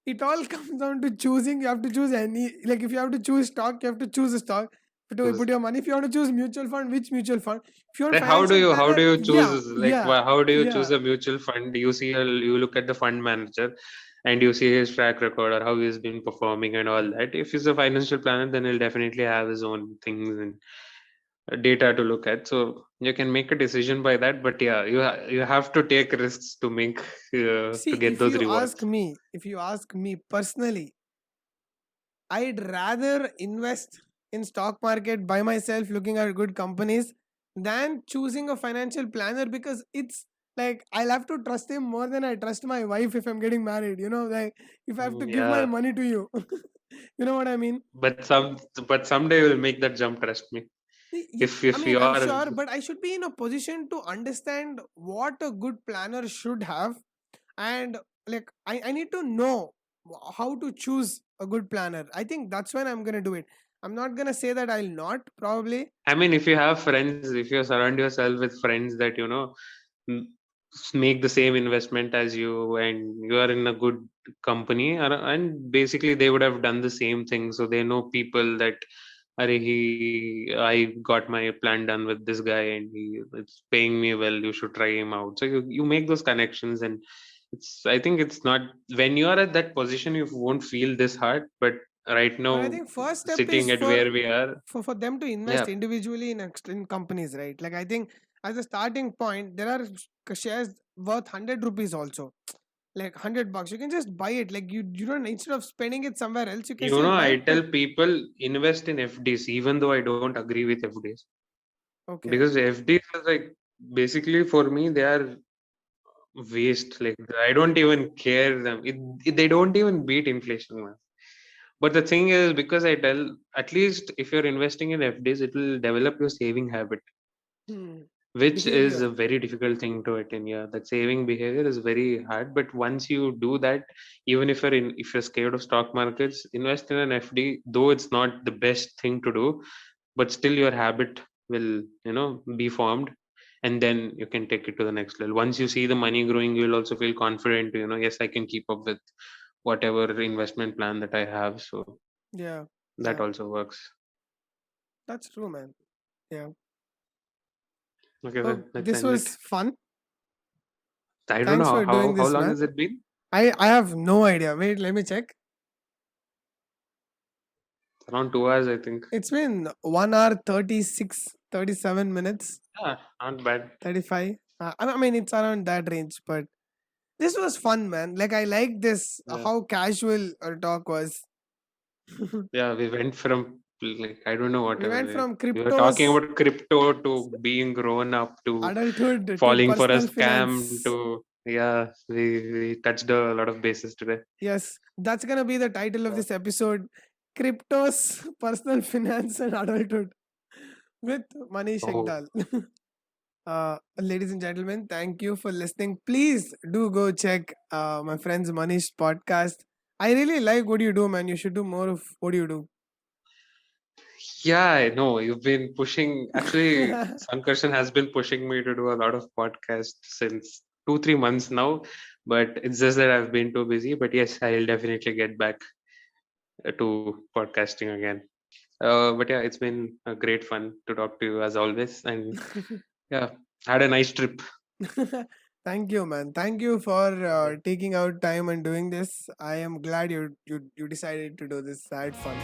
it all comes down to choosing. You have to choose any, like if you have to choose stock, you have to choose a stock to choose, put your money. If you want to choose mutual fund, which mutual fund? If you want like, how do financial you how planner, do you choose, yeah, like, yeah, how do you yeah. choose a mutual fund? You look at the fund manager and you see his track record or how he's been performing and all that. If he's a financial planner, then he'll definitely have his own things and data to look at, so you can make a decision by that. But yeah, you have to take risks to make See, to get those rewards. if you ask me personally, I'd rather invest in stock market by myself looking at good companies than choosing a financial planner, because it's like I'll have to trust him more than I trust my wife if I'm getting married, like if I have to give my Yeah, money to you. You know what I mean? but someday we'll make that jump, trust me. I If mean, you I'm are, sure, but I should be in a position to understand what a good planner should have. And like I need to know how to choose a good planner. I think that's when I'm gonna do it. I'm not gonna say that I'll not, probably. I mean, if you have friends, if you surround yourself with friends that m- make the same investment as you, and you are in a good company, and basically they would have done the same thing, so they know people that, I got my plan done with this guy and it's paying me well, you should try him out. So you make those connections, and I think it's not, when you are at that position you won't feel this hard, but right But I now, think first step sitting is at where we are, for them to yeah. invest individually in companies, right? Like I think as a starting point, there are shares worth 100 rupees also. Like 100 bucks, you can just buy it. Like you don't, instead of spending it somewhere else, you can still buy I it. tell people invest in FDs, even though I don't agree with FDs, Okay. because FDs are like, basically for me they are waste. Like, I don't even care them. They don't even beat inflation, man. But the thing is, because I tell, at least if you're investing in FDs, it will develop your saving habit, Hmm. which is Behavior. a very difficult thing to attain. Yeah, that saving behavior is very hard. But once you do that, even if you're scared of stock markets, invest in an FD. Though it's not the best thing to do, but still your habit will be formed, and then you can take it to the next level. Once you see the money growing, you'll also feel confident. Yes, I can keep up with whatever investment plan that I have. So Yeah. that Yeah. also works. That's true, man. Yeah. Okay, So then let's this end it. was fun. I don't know Thanks for doing how this, long man. has it been. I have no idea. Wait, let me check. around 2 hours, I think. It's been 1 hour 37 minutes, Yeah, not bad. 35. I mean, it's around that range, but this was fun, man. Like, I like this, Yeah. how casual our talk was. Yeah, we went from like I don't know We whatever. went from We were talking cryptos, about crypto to being grown up to adulthood to falling for a personal scam finance. to yeah, we touched a lot of bases today. Yes, that's gonna be the title of Yeah. this episode: Cryptos, Personal Finance, and Adulthood with Manish Oh, Ekdal. Ladies and gentlemen, thank you for listening. Please do go check my friend's Manish podcast. I really like what you do, man. You should do more of what you do. yeah, I know. You've been pushing. Actually, Sankarshan has been pushing me to do a lot of podcasts since 2-3 months now. But it's just that I've been too busy. But yes, I'll definitely get back to podcasting again. But yeah, it's been a great fun to talk to you as always. And yeah, had a nice trip. Thank you, man. Thank you for taking out time and doing this. I am glad you decided to do this. I had fun.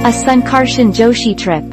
A Sankarshan Joshi trip.